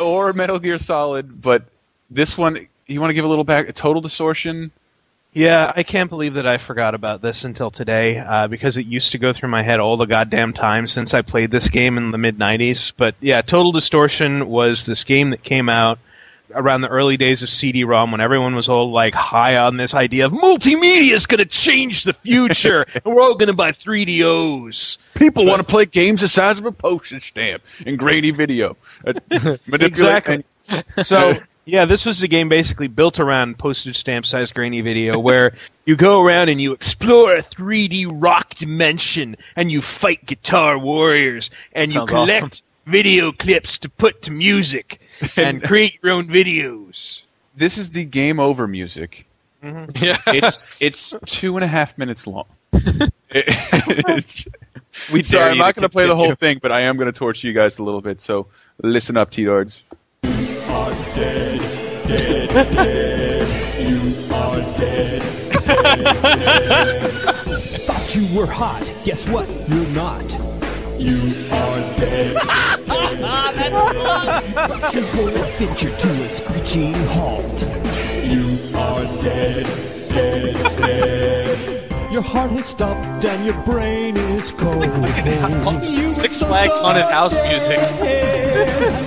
Or Metal Gear Solid, but this one, you want to give a little back? Total Distortion. Yeah, I can't believe that I forgot about this until today, because it used to go through my head all the goddamn time since I played this game in the mid-90s. But yeah, Total Distortion was this game that came out around the early days of CD-ROM when everyone was all like high on this idea of multimedia is going to change the future and we're all going to buy 3DOs. People want to play games the size of a postage stamp in grainy video. Exactly. So, yeah, this was a game basically built around postage stamp-sized grainy video where you go around and you explore a 3D rock dimension and you fight guitar warriors and you collect video clips to put to music and create your own videos. This is the game over music. Mm-hmm. Yeah. It's 2.5 minutes long. We Sorry, I'm not going to play the whole thing, but I am going to torture you guys a little bit, so listen up, T-Dards. You are dead, dead, dead. You are dead, dead. Thought you were hot. Guess what? You're not. You are dead. Brought your whole adventure to a screeching halt. You are dead, dead, dead. Your heart has stopped and your brain is cold. Six Flags Haunted House music.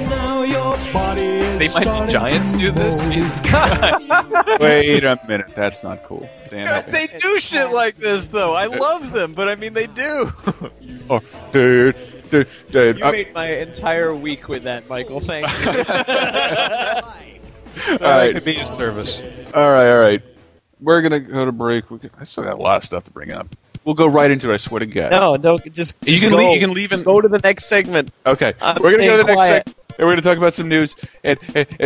Now your body is They might be giants do this? Jesus Christ. Wait a minute, that's not cool. Dan, They do shit like this, though. I love them, but I mean, they do. Oh, dude. You made my entire week with that, Michael. Thank you. All right. Could be a service. All right. We're going to go to break. I still got a lot of stuff to bring up. We'll go right into it, I swear to God. No, just you can go. leave. You can leave and go to the next segment. Okay, I'm we're gonna go to the next quiet. segment, and we're gonna talk about some news and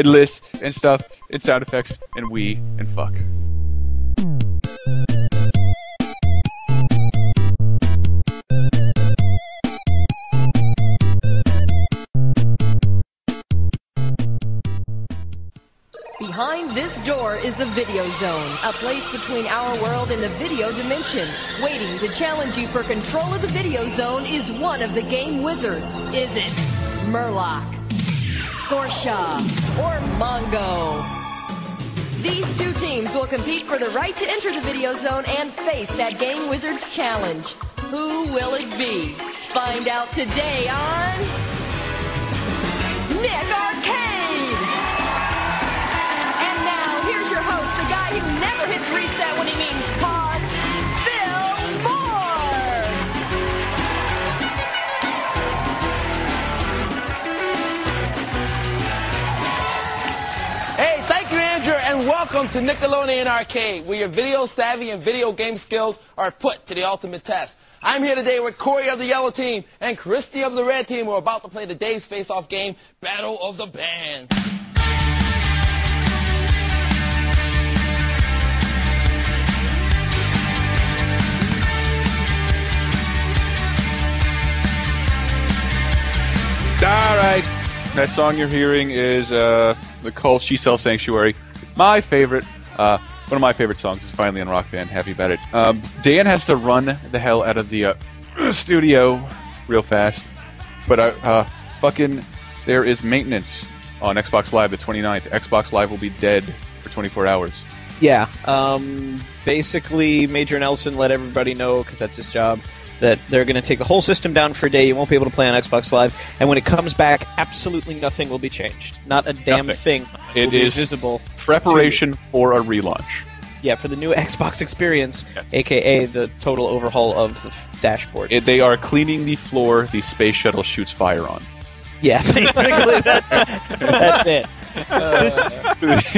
lists and stuff and sound effects and and fuck. Behind this door is the Video Zone, a place between our world and the video dimension. Waiting to challenge you for control of the Video Zone is one of the game wizards. Is it Murloc, Scorsha, or Mongo? These two teams will compete for the right to enter the Video Zone and face that game wizard's challenge. Who will it be? Find out today on Nick Arcade! And now, here's your host, a guy who never hits reset when he means pause, Phil Ford! Hey, thank you, Andrew, and welcome to Nickelodeon Arcade, where your video savvy and video game skills are put to the ultimate test. I'm here today with Corey of the yellow team and Christy of the red team. We're about to play today's face-off game, Battle of the Bands. All right, that song you're hearing is the Cult She Sells Sanctuary. My favorite, one of my favorite songs is finally on Rock Band. Happy about it. Dan has to run the hell out of the studio real fast, but fucking there is maintenance on Xbox Live the 29th. Xbox Live will be dead for 24 hours. Yeah. Basically, Major Nelson let everybody know, because that's his job, that they're going to take the whole system down for a day. You won't be able to play on Xbox Live. And when it comes back, absolutely nothing will be changed. Not a damn thing It will be is visible. preparation for a relaunch. Yeah, for the new Xbox experience, a.k.a. the total overhaul of the dashboard. They are cleaning the floor the space shuttle shoots fire on. Yeah, basically, that's it.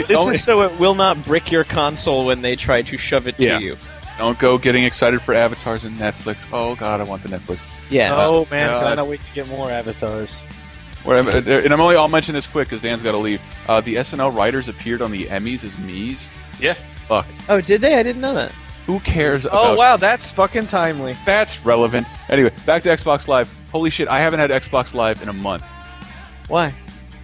This is so it will not brick your console when they try to shove it to you. Don't go getting excited for avatars and Netflix. Oh, God, I want the Netflix. Yeah. Oh, man, I cannot wait to get more avatars. And I'll mention this quick because Dan's got to leave. The SNL writers appeared on the Emmys as Mies. Yeah. Fuck. Oh, did they? I didn't know that. Who cares about... Oh, wow, that's fucking timely. That's relevant. Anyway, back to Xbox Live. Holy shit, I haven't had Xbox Live in a month. Why?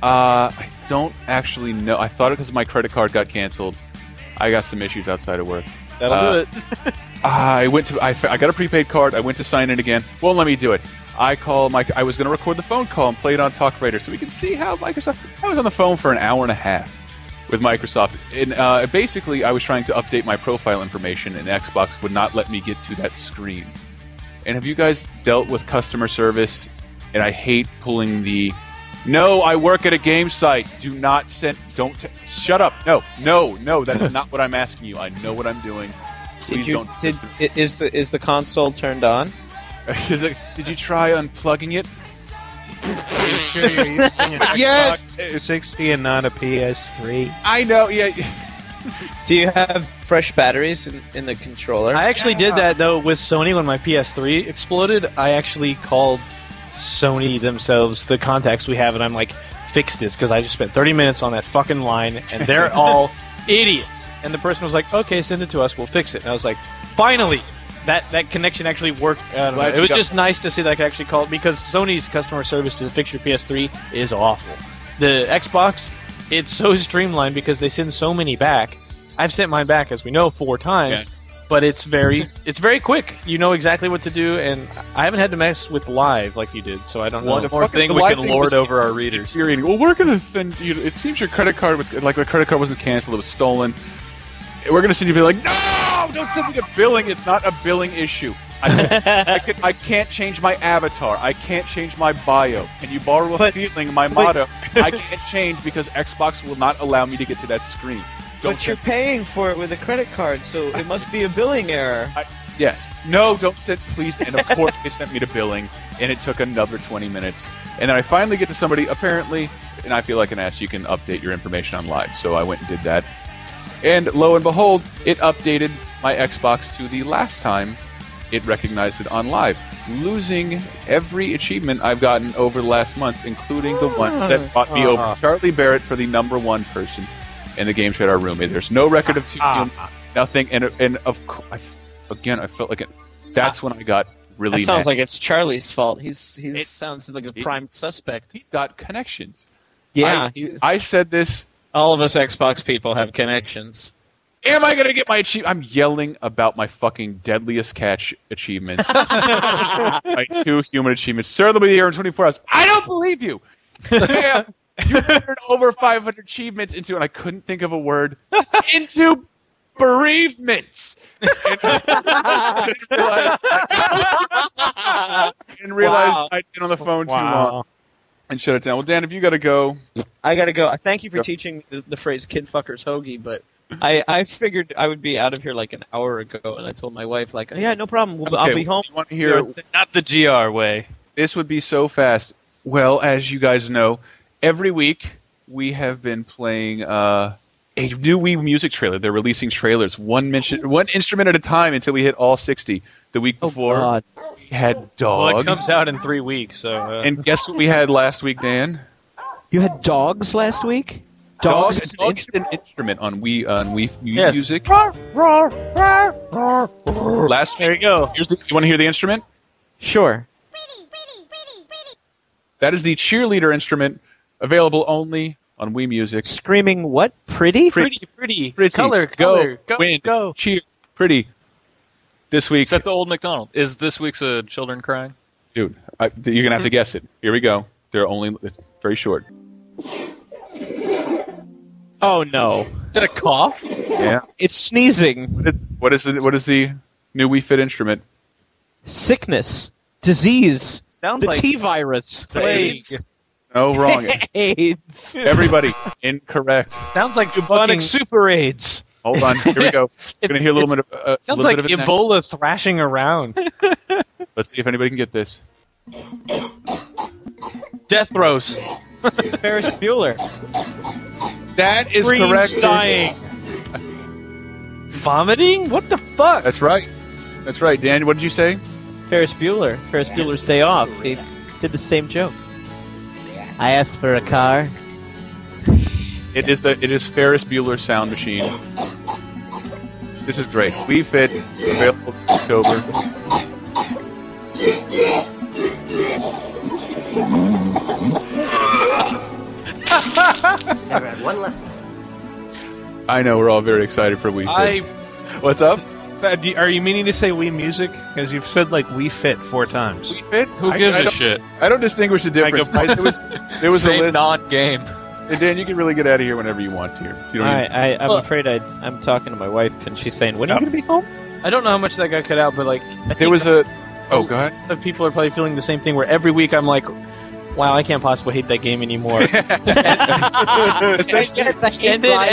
I don't actually know. I thought it because my credit card got canceled. I got some issues outside of work. That'll do it. I got a prepaid card. I went to sign in again. Won't let me do it. I was going to record the phone call and play it on TalkRadar so we can see how Microsoft... I was on the phone for an hour and a half with Microsoft. And basically, I was trying to update my profile information, and Xbox would not let me get to that screen. And have you guys dealt with customer service? And I hate pulling the No, I work at a game site. Do not send. Don't. Shut up. No. That is not what I'm asking you. I know what I'm doing. Please don't. Is the console turned on? Did you try unplugging it? Yes. 60 and not a PS3. I know. Yeah. Do you have fresh batteries in the controller? I actually did that though with Sony when my PS3 exploded. I actually called Sony themselves, the contacts we have, and I'm like, fix this, because I just spent 30 minutes on that fucking line, and they're all idiots. And the person was like, okay, send it to us, we'll fix it. And I was like, finally! That connection actually worked. It was just nice to see that I could actually call it, because Sony's customer service to fix your PS3 is awful. The Xbox, it's so streamlined because they send so many back. I've sent mine back, as we know, 4 times. Yes. But it's very quick. You know exactly what to do, and I haven't had to mess with live like you did, so I don't know. One more thing we can lord over our readers. Well, we're going to send you... It seems your credit card was... Like, my credit card wasn't canceled, it was stolen. We're going to send you like, no! Don't send me to billing. It's not a billing issue. I can't change my avatar. I can't change my bio. Can you borrow a feeling, my motto? I can't change because Xbox will not allow me to get to that screen. But you're paying for it with a credit card, so it must be a billing error. Yes. No, don't send, please. And of course they sent me to billing, and it took another 20 minutes. And then I finally get to somebody, apparently, and I feel like an ass, you can update your information on live. So I went and did that. And lo and behold, it updated my Xbox to the last time it recognized it on live, losing every achievement I've gotten over the last month, including the one that brought me over Charlie Barrett for the #1 person in the Game Radar room. There's no record of nothing, and I felt like it. That's when I got really. That sounds mad. like it's Charlie's fault. He sounds like a prime suspect. He's got connections. Yeah, I said this. All of us Xbox people have connections. Am I going to get my achievement? I'm yelling about my fucking deadliest catch achievements. My 2 human achievements. Sir, they'll be here in 24 hours. I don't believe you! Ma'am, you turned over 500 achievements into, and I couldn't think of a word, into bereavements! And realized I'd been on the phone too long. And shut it down. Well, Dan, if you got to go... I got to go. Thank you for teaching the phrase kid fucker's hoagie, but... I figured I would be out of here like an hour ago, and I told my wife, like, yeah, no problem, I'll be home. You want to hear, not the GR way. This would be so fast. Well, as you guys know, every week we have been playing a new Wii music trailer. They're releasing trailers, one instrument at a time until we hit all 60. The week before, we had Dog. Well, it comes out in 3 weeks, so... And guess what we had last week, Dan? You had Dogs last week? Dogs is an instrument on Wii Music. Last week, there you go. You want to hear the instrument? Sure. That is the cheerleader instrument, available only on Wii Music. Screaming what? Pretty. Color, go, win, go, cheer, pretty. This week. That's Old MacDonald. Is this week's children crying? Dude, you're going to have to guess it. Here we go. It's very short. Oh no! Is it a cough? Yeah. It's sneezing. What is the new Wii Fit instrument? Sickness, disease, sounds like T-virus, plague. No, wrong. AIDS. Everybody incorrect. Sounds like bubonic super AIDS. Hold on. Here we go. You're gonna hear a little bit of. Sounds like Ebola thrashing around. Let's see if anybody can get this. Death throes. Ferris Bueller. That is Screams correct. Dying. Vomiting? What the fuck? That's right. Dan, what did you say? Ferris Bueller. Ferris Bueller's Day Off. They did the same joke. I asked for a car. It is Ferris Bueller's Sound Machine. This is great. Wii Fit, available in October. Never had one lesson. I know, we're all very excited for Wii Fit. What's up? Are you meaning to say Wii Music? Because you've said like Wii Fit 4 times. Wii Fit? Who gives a shit? I don't distinguish the difference. There was Same a list. non-game. And Dan, you can really get out of here whenever you want to. You don't I'm afraid I'm talking to my wife, and she's saying, when are you going to be home? I don't know how much that got cut out, but like... There was a... Oh, go ahead. Of people are probably feeling the same thing, where every week I'm like, wow, I can't possibly hate that game anymore. and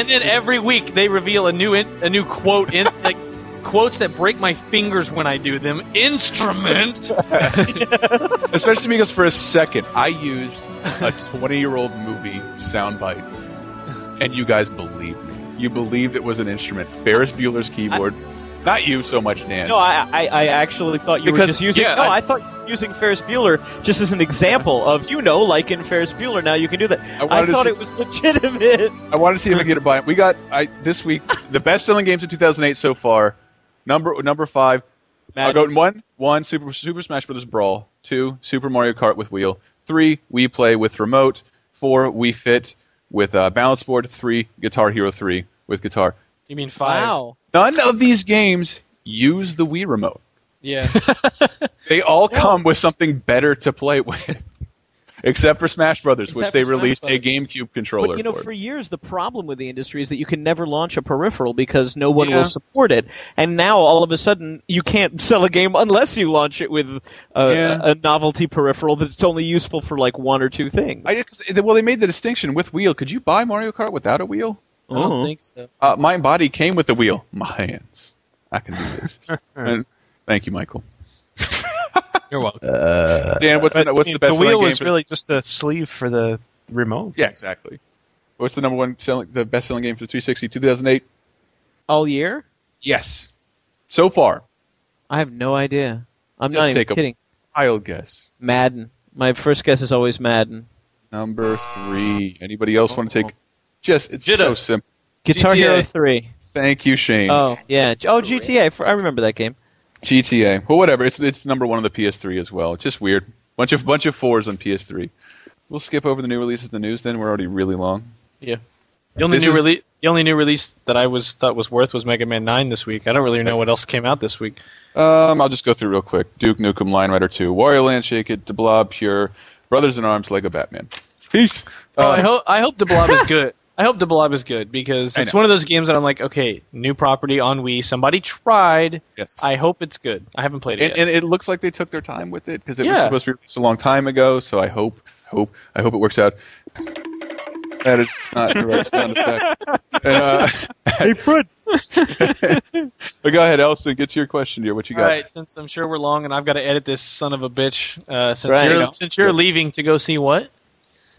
then every week they reveal a new quote in like quotes that break my fingers when I do them. Instrument. Especially because for a second I used a 20-year-old movie soundbite, and you guys believed me. You believed it was an instrument. Ferris Bueller's keyboard. Not you so much, Dan. No, I actually thought you were just using... yeah, I thought you were using Ferris Bueller just as an example of, like in Ferris Bueller, now you can do that. I thought it was legitimate. I wanted to see if I could get it by. We got, this week, the best-selling games of 2008 so far. Number 5, I'll go in 1, Super Smash Bros. Brawl. 2, Super Mario Kart with wheel. 3, Wii Play with remote. 4, Wii Fit with balance board. 3, Guitar Hero 3 with guitar. You mean 5? Wow. None of these games use the Wii remote. Yeah. They all come with something better to play with. Except for Smash Brothers, which they released a GameCube controller But, for years, the problem with the industry is that you can never launch a peripheral because no one will support it. And now, all of a sudden, you can't sell a game unless you launch it with a novelty peripheral that's only useful for, 1 or 2 things. Well, they made the distinction with wheel. Could you buy Mario Kart without a wheel? I don't think so. My body came with the wheel. My hands. I can do this. And thank you, Michael. You're welcome. Dan, what's the best The wheel game? was really just a sleeve for the remote. Yeah, exactly. What's the the best-selling game for the 360 2008? All year? Yes. So far. I have no idea. I'm Just not even take kidding. a wild guess. Madden. My first guess is always Madden. Number 3. Anybody else want to take? It's so simple. Guitar Hero 3. Thank you, Shane. Oh, yeah. Oh, GTA. I remember that game. GTA. Well, whatever. It's number 1 on the PS3 as well. It's just weird. Bunch of 4s on PS3. We'll skip over the new releases in the news. Then we're already really long. Yeah. The only new release that I thought was worth was Mega Man 9 this week. I don't really know what else came out this week. I'll just go through real quick. Duke Nukem, Line Rider 2, Wario Land, Shake It, The Blob, Pure, Brothers in Arms, Lego Batman. Peace. I hope The Blob is good. I hope The Blob is good because it's one of those games that I'm like, okay, new property on Wii. Somebody tried. Yes. I hope it's good. I haven't played it yet. And it looks like they took their time with it because it was supposed to be released a long time ago. So I hope it works out. That is not the right sound effect. Hey, Fred. But go ahead, Elson. Get to your question, dear. What you got? All right, since I'm sure we're long and I've got to edit this son of a bitch, since you're leaving to go see what?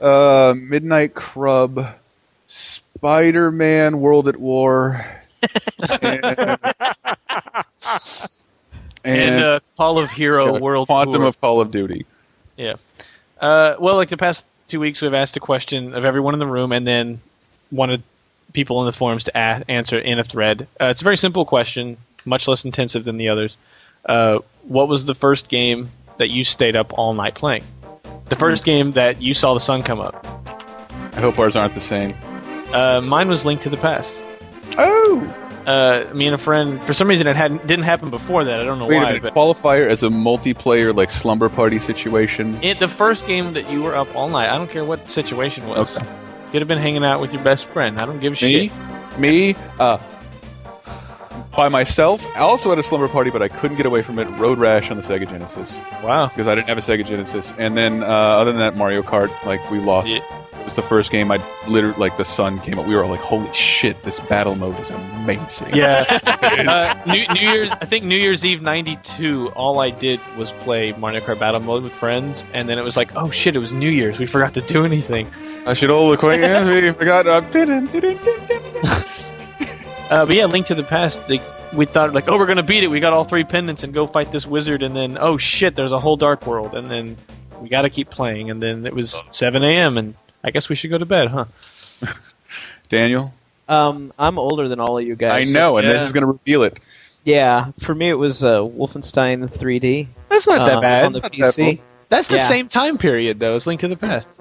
Midnight Crub, Spider-Man, World at War, and Call of Hero World Quantum Tour. of Call of Duty. Yeah. Well, the past 2 weeks we've asked a question of everyone in the room and then wanted people in the forums to answer in a thread. It's a very simple question, much less intensive than the others. What was the first game that you stayed up all night playing? The first game that you saw the sun come up. I hope ours aren't the same. Mine was Link to the Past. Oh! Me and a friend, for some reason it didn't happen before that. I don't know Wait why. a minute, qualifier as a multiplayer slumber party situation? The first game that you were up all night, I don't care what the situation was. Okay. Could have been hanging out with your best friend. I don't give a shit. Me? By myself. I also had a slumber party, but I couldn't get away from it. Road Rash on the Sega Genesis. Wow. Because I didn't have a Sega Genesis. And then, other than that, Mario Kart, we lost. Yeah. It was the first game I literally, the sun came up. We were all like, holy shit, this battle mode is amazing. Yeah. New Year's, I think New Year's Eve 92, all I did was play Mario Kart battle mode with friends. And then it was like, oh shit, it was New Year's. We forgot to do anything. I should old acquaintance. We forgot. But yeah, Link to the Past, we thought, we're going to beat it. We got all 3 pendants and go fight this wizard. And then, oh shit, there's a whole dark world. And then we got to keep playing. And then it was 7 a.m. and I guess we should go to bed, huh? Daniel? I'm older than all of you guys. I know, and this is going to reveal it. Yeah, for me it was Wolfenstein 3D. That's not that bad. On the PC. That's the same time period, though, as Link to the Past.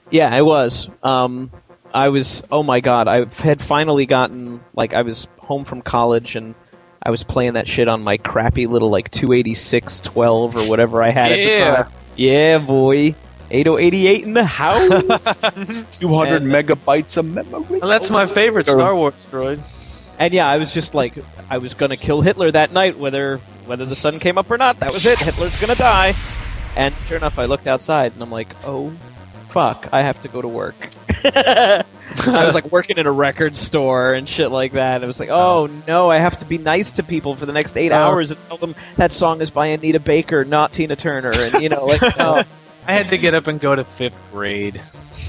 Yeah, it was. I was, oh my god, I had finally gotten, I was home from college and I was playing that shit on my crappy little, 286-12 or whatever I had at the time. Yeah, boy. 8088 in the house. 200 megabytes of memory. Well, that's my favorite Star Wars droid. And yeah, I was just I was gonna kill Hitler that night, whether the sun came up or not. That was it. Hitler's gonna die. And sure enough, I looked outside, and I'm like, oh, fuck, I have to go to work. I was like working in a record store and shit like that. It was like, oh no, I have to be nice to people for the next 8 hours and tell them that song is by Anita Baker, not Tina Turner, and like, no. I had to get up and go to 5th grade.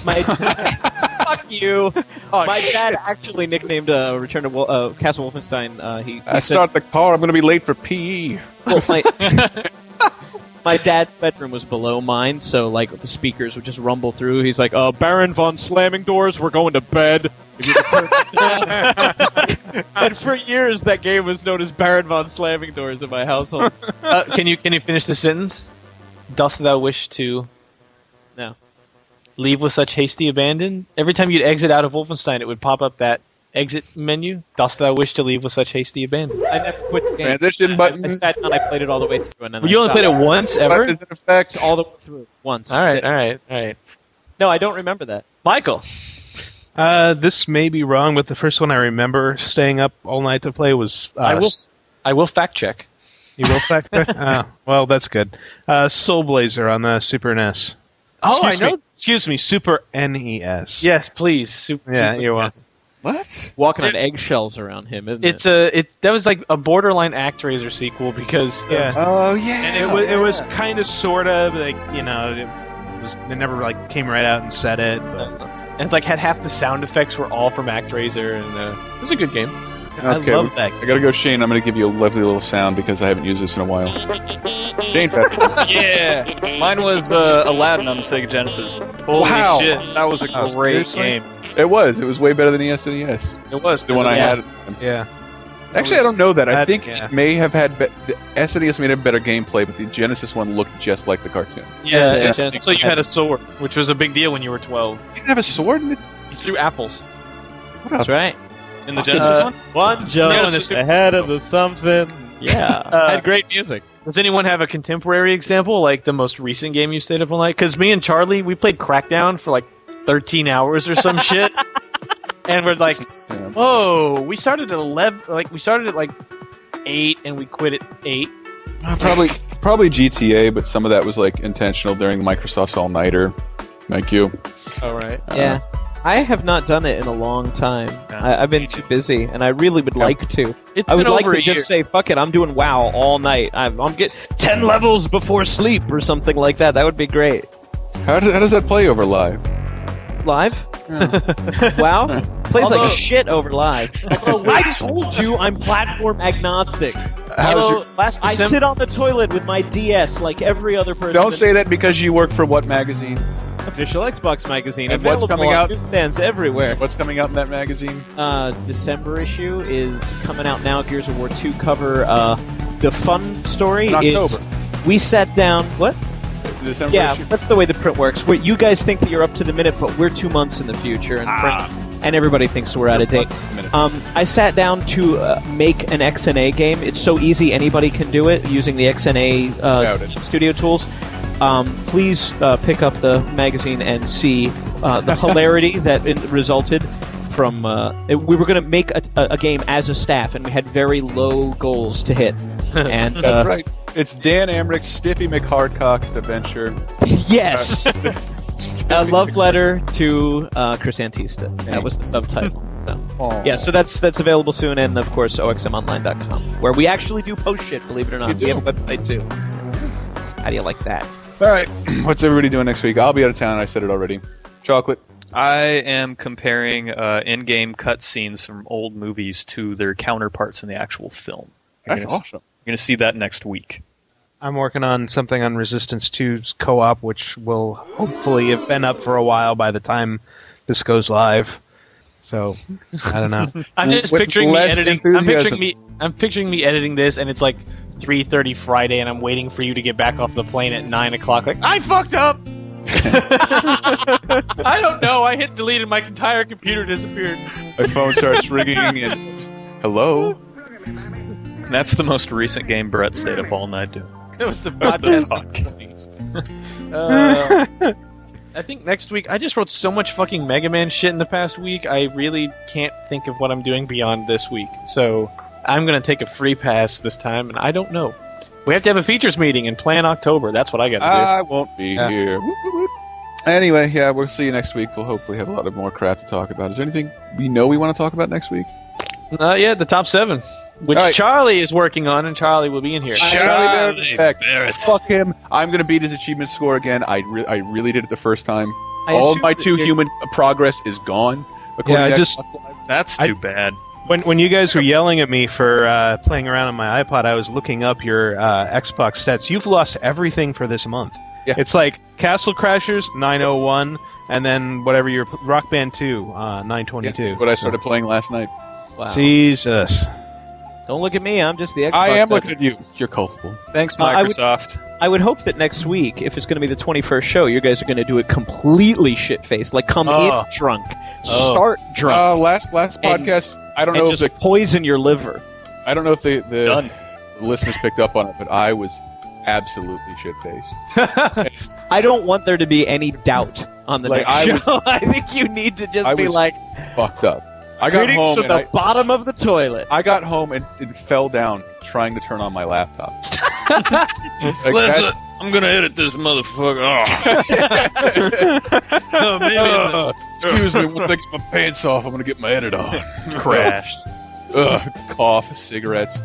Fuck you. My dad actually nicknamed Return to Castle Wolfenstein. He I said, start the car. I'm going to be late for PE. well, my dad's bedroom was below mine, so like the speakers would just rumble through. He's like, Baron von Slamming Doors, we're going to bed. And for years, that game was known as Baron von Slamming Doors in my household. Can you finish the sentence? Dost thou wish to No. leave with such hasty abandon? Every time you'd exit out of Wolfenstein, it would pop up that exit menu. Dost thou wish to leave with such hasty abandon? I never quit the game. Transition button. I sat down, I played it all the way through, and then You only played it once, ever? Button in effect. all the way through once. All right. No, I don't remember that. Michael. This may be wrong, but the first one I remember staying up all night to play was... I will fact check. You will fact check? Well, that's good. Soul Blazer on the Super NES. Oh, Excuse I know. me. Excuse me, Super NES. Yes, please. Yeah, you're welcome. What? Walking on eggshells around him, isn't it? That was like a borderline ActRaiser sequel because Oh, yeah. And it was kind of, sort of, like, they never, like, came right out and said it. But... and it's like had half the sound effects were all from ActRaiser, and it was a good game. Okay, I love that. I gotta go, Shane. I'm gonna give you a lovely little sound because I haven't used this in a while. Shane, Yeah, mine was Aladdin on the Sega Genesis. Holy Wow. shit, that was a great seriously? game. It was. It was way better than the SNES. It was The one I had. Yeah. Actually, I don't know that. I think yeah. it may have had... the SNES may have better gameplay, but the Genesis one looked just like the cartoon. Yeah, Genesis so you had a sword, which was a big deal when you were 12. You didn't have a sword in it? You threw apples. That's right. In the Genesis one? One jump No, in the ahead of the something. Yeah. Had great music. Does anyone have a contemporary example, like the most recent game you stayed up all night? Because me and Charlie, we played Crackdown for like 13 hours or some shit. And we're like, whoa, we started at 11, like we started at like 8 and we quit at 8. Probably GTA, but some of that was like intentional during Microsoft's all-nighter. Thank you. All right. Yeah. I have not done it in a long time. I've been too busy, and I really would like to. I would like to just say, fuck it, I'm doing WoW all night. I'm get 10 levels before sleep or something like that. That would be great. How does that play over live? Live? WoW? Plays like shit over live. I told you I'm platform agnostic. I sit on the toilet with my DS like every other person. Don't say that because you work for what magazine? Official Xbox magazine. And what's coming out? Newsstands everywhere. What's coming out in that magazine? December issue is coming out now. Gears of War 2 cover. The fun story in October. is we sat down. What? December Yeah, issue? that's the way the print works. You guys think that you're up to the minute, but we're 2 months in the future, and print, and everybody thinks we're out of date. I sat down to make an XNA game. It's so easy, anybody can do it using the XNA studio tools. Please pick up the magazine and see the hilarity that it resulted from... we were going to make a game as a staff, and we had very low goals to hit. And That's right. It's Dan Amrich's Stiffy McHardcock's adventure. Yes! A love letter to Chris Antista. That was the subtitle. So yeah, so that's available soon, and of course OXMOnline.com, where we actually do post shit, believe it or not. We have a website too. How do you like that? All right, what's everybody doing next week? I'll be out of town. I said it already. Chocolate. I am comparing in-game cutscenes from old movies to their counterparts in the actual film. That's awesome. You're going to see that next week. I'm working on something on Resistance 2's co-op, which will hopefully have been up for a while by the time this goes live. So, I don't know. I'm just picturing me editing. I'm picturing me editing this, and it's like 3:30 Friday, and I'm waiting for you to get back off the plane at 9 o'clock. Like, I fucked up. I don't know. I hit delete, and my entire computer disappeared. My phone starts ringing, and hello. And that's the most recent game Brett stayed up all night doing. It was the podcast. I think next week, I just wrote so much fucking Mega Man shit in the past week, I really can't think of what I'm doing beyond this week. So I'm going to take a free pass this time, and I don't know. We have to have a features meeting and plan October. That's what I got to do. I won't be here. Whoop, whoop, whoop. Anyway, yeah, we'll see you next week. We'll hopefully have a lot of more crap to talk about. Is there anything we know we want to talk about next week? Yeah, the top 7, which Charlie is working on, and Charlie will be in here. Charlie Barrett. Fuck him. I'm going to beat his achievement score again. I really did it the first time. All of my 2 human progress is gone. Yeah, that's too bad. When you guys were yelling at me for playing around on my iPod, I was looking up your Xbox stats. You've lost everything for this month. Yeah. It's like Castle Crashers 901, and then whatever your Rock Band 2 922. Yeah, what I started playing last night. Wow. Jesus. Don't look at me. I'm just the Xbox. I am editor. looking at you. You're culpable. Thanks, Microsoft. I would hope that next week, if it's going to be the 21st show, you guys are going to do it completely shit-faced. Like, come in drunk. Start drunk. Last podcast, I don't know if just poison your liver. I don't know if the listeners picked up on it, but I was absolutely shit-faced. I don't want there to be any doubt on the next show. I think you need to just be like... fucked up. I got Greetings home from the bottom of the toilet. I got home and fell down trying to turn on my laptop. I'm gonna edit this motherfucker. Excuse me, once I get my pants off, I'm gonna get my edit on. Crash. Cough, cigarettes.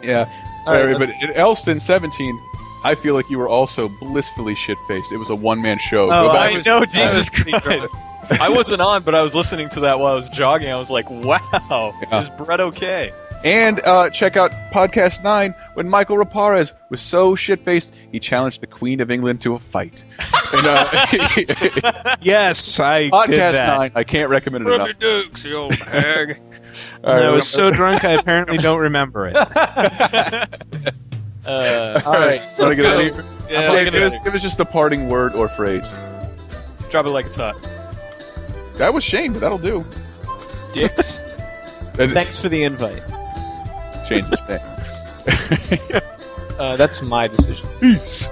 Yeah. All right, but in Elston 17, I feel like you were also blissfully shit-faced. It was a one-man show. I know, Jesus Christ. I wasn't on, but I was listening to that while I was jogging. I was like, wow, is Brett okay? And check out Podcast 9 when Michael Raparez was so shit-faced he challenged the Queen of England to a fight. And, yes, I Podcast did that. 9, I can't recommend it enough. Rub your dukes, you old hag. I was so drunk I apparently don't remember it. All right, let's go. Give us just a parting word or phrase. Drop it like it's hot. That was Shane, but that'll do. Dicks. Thanks for the invite. Change the state. That's my decision. Peace.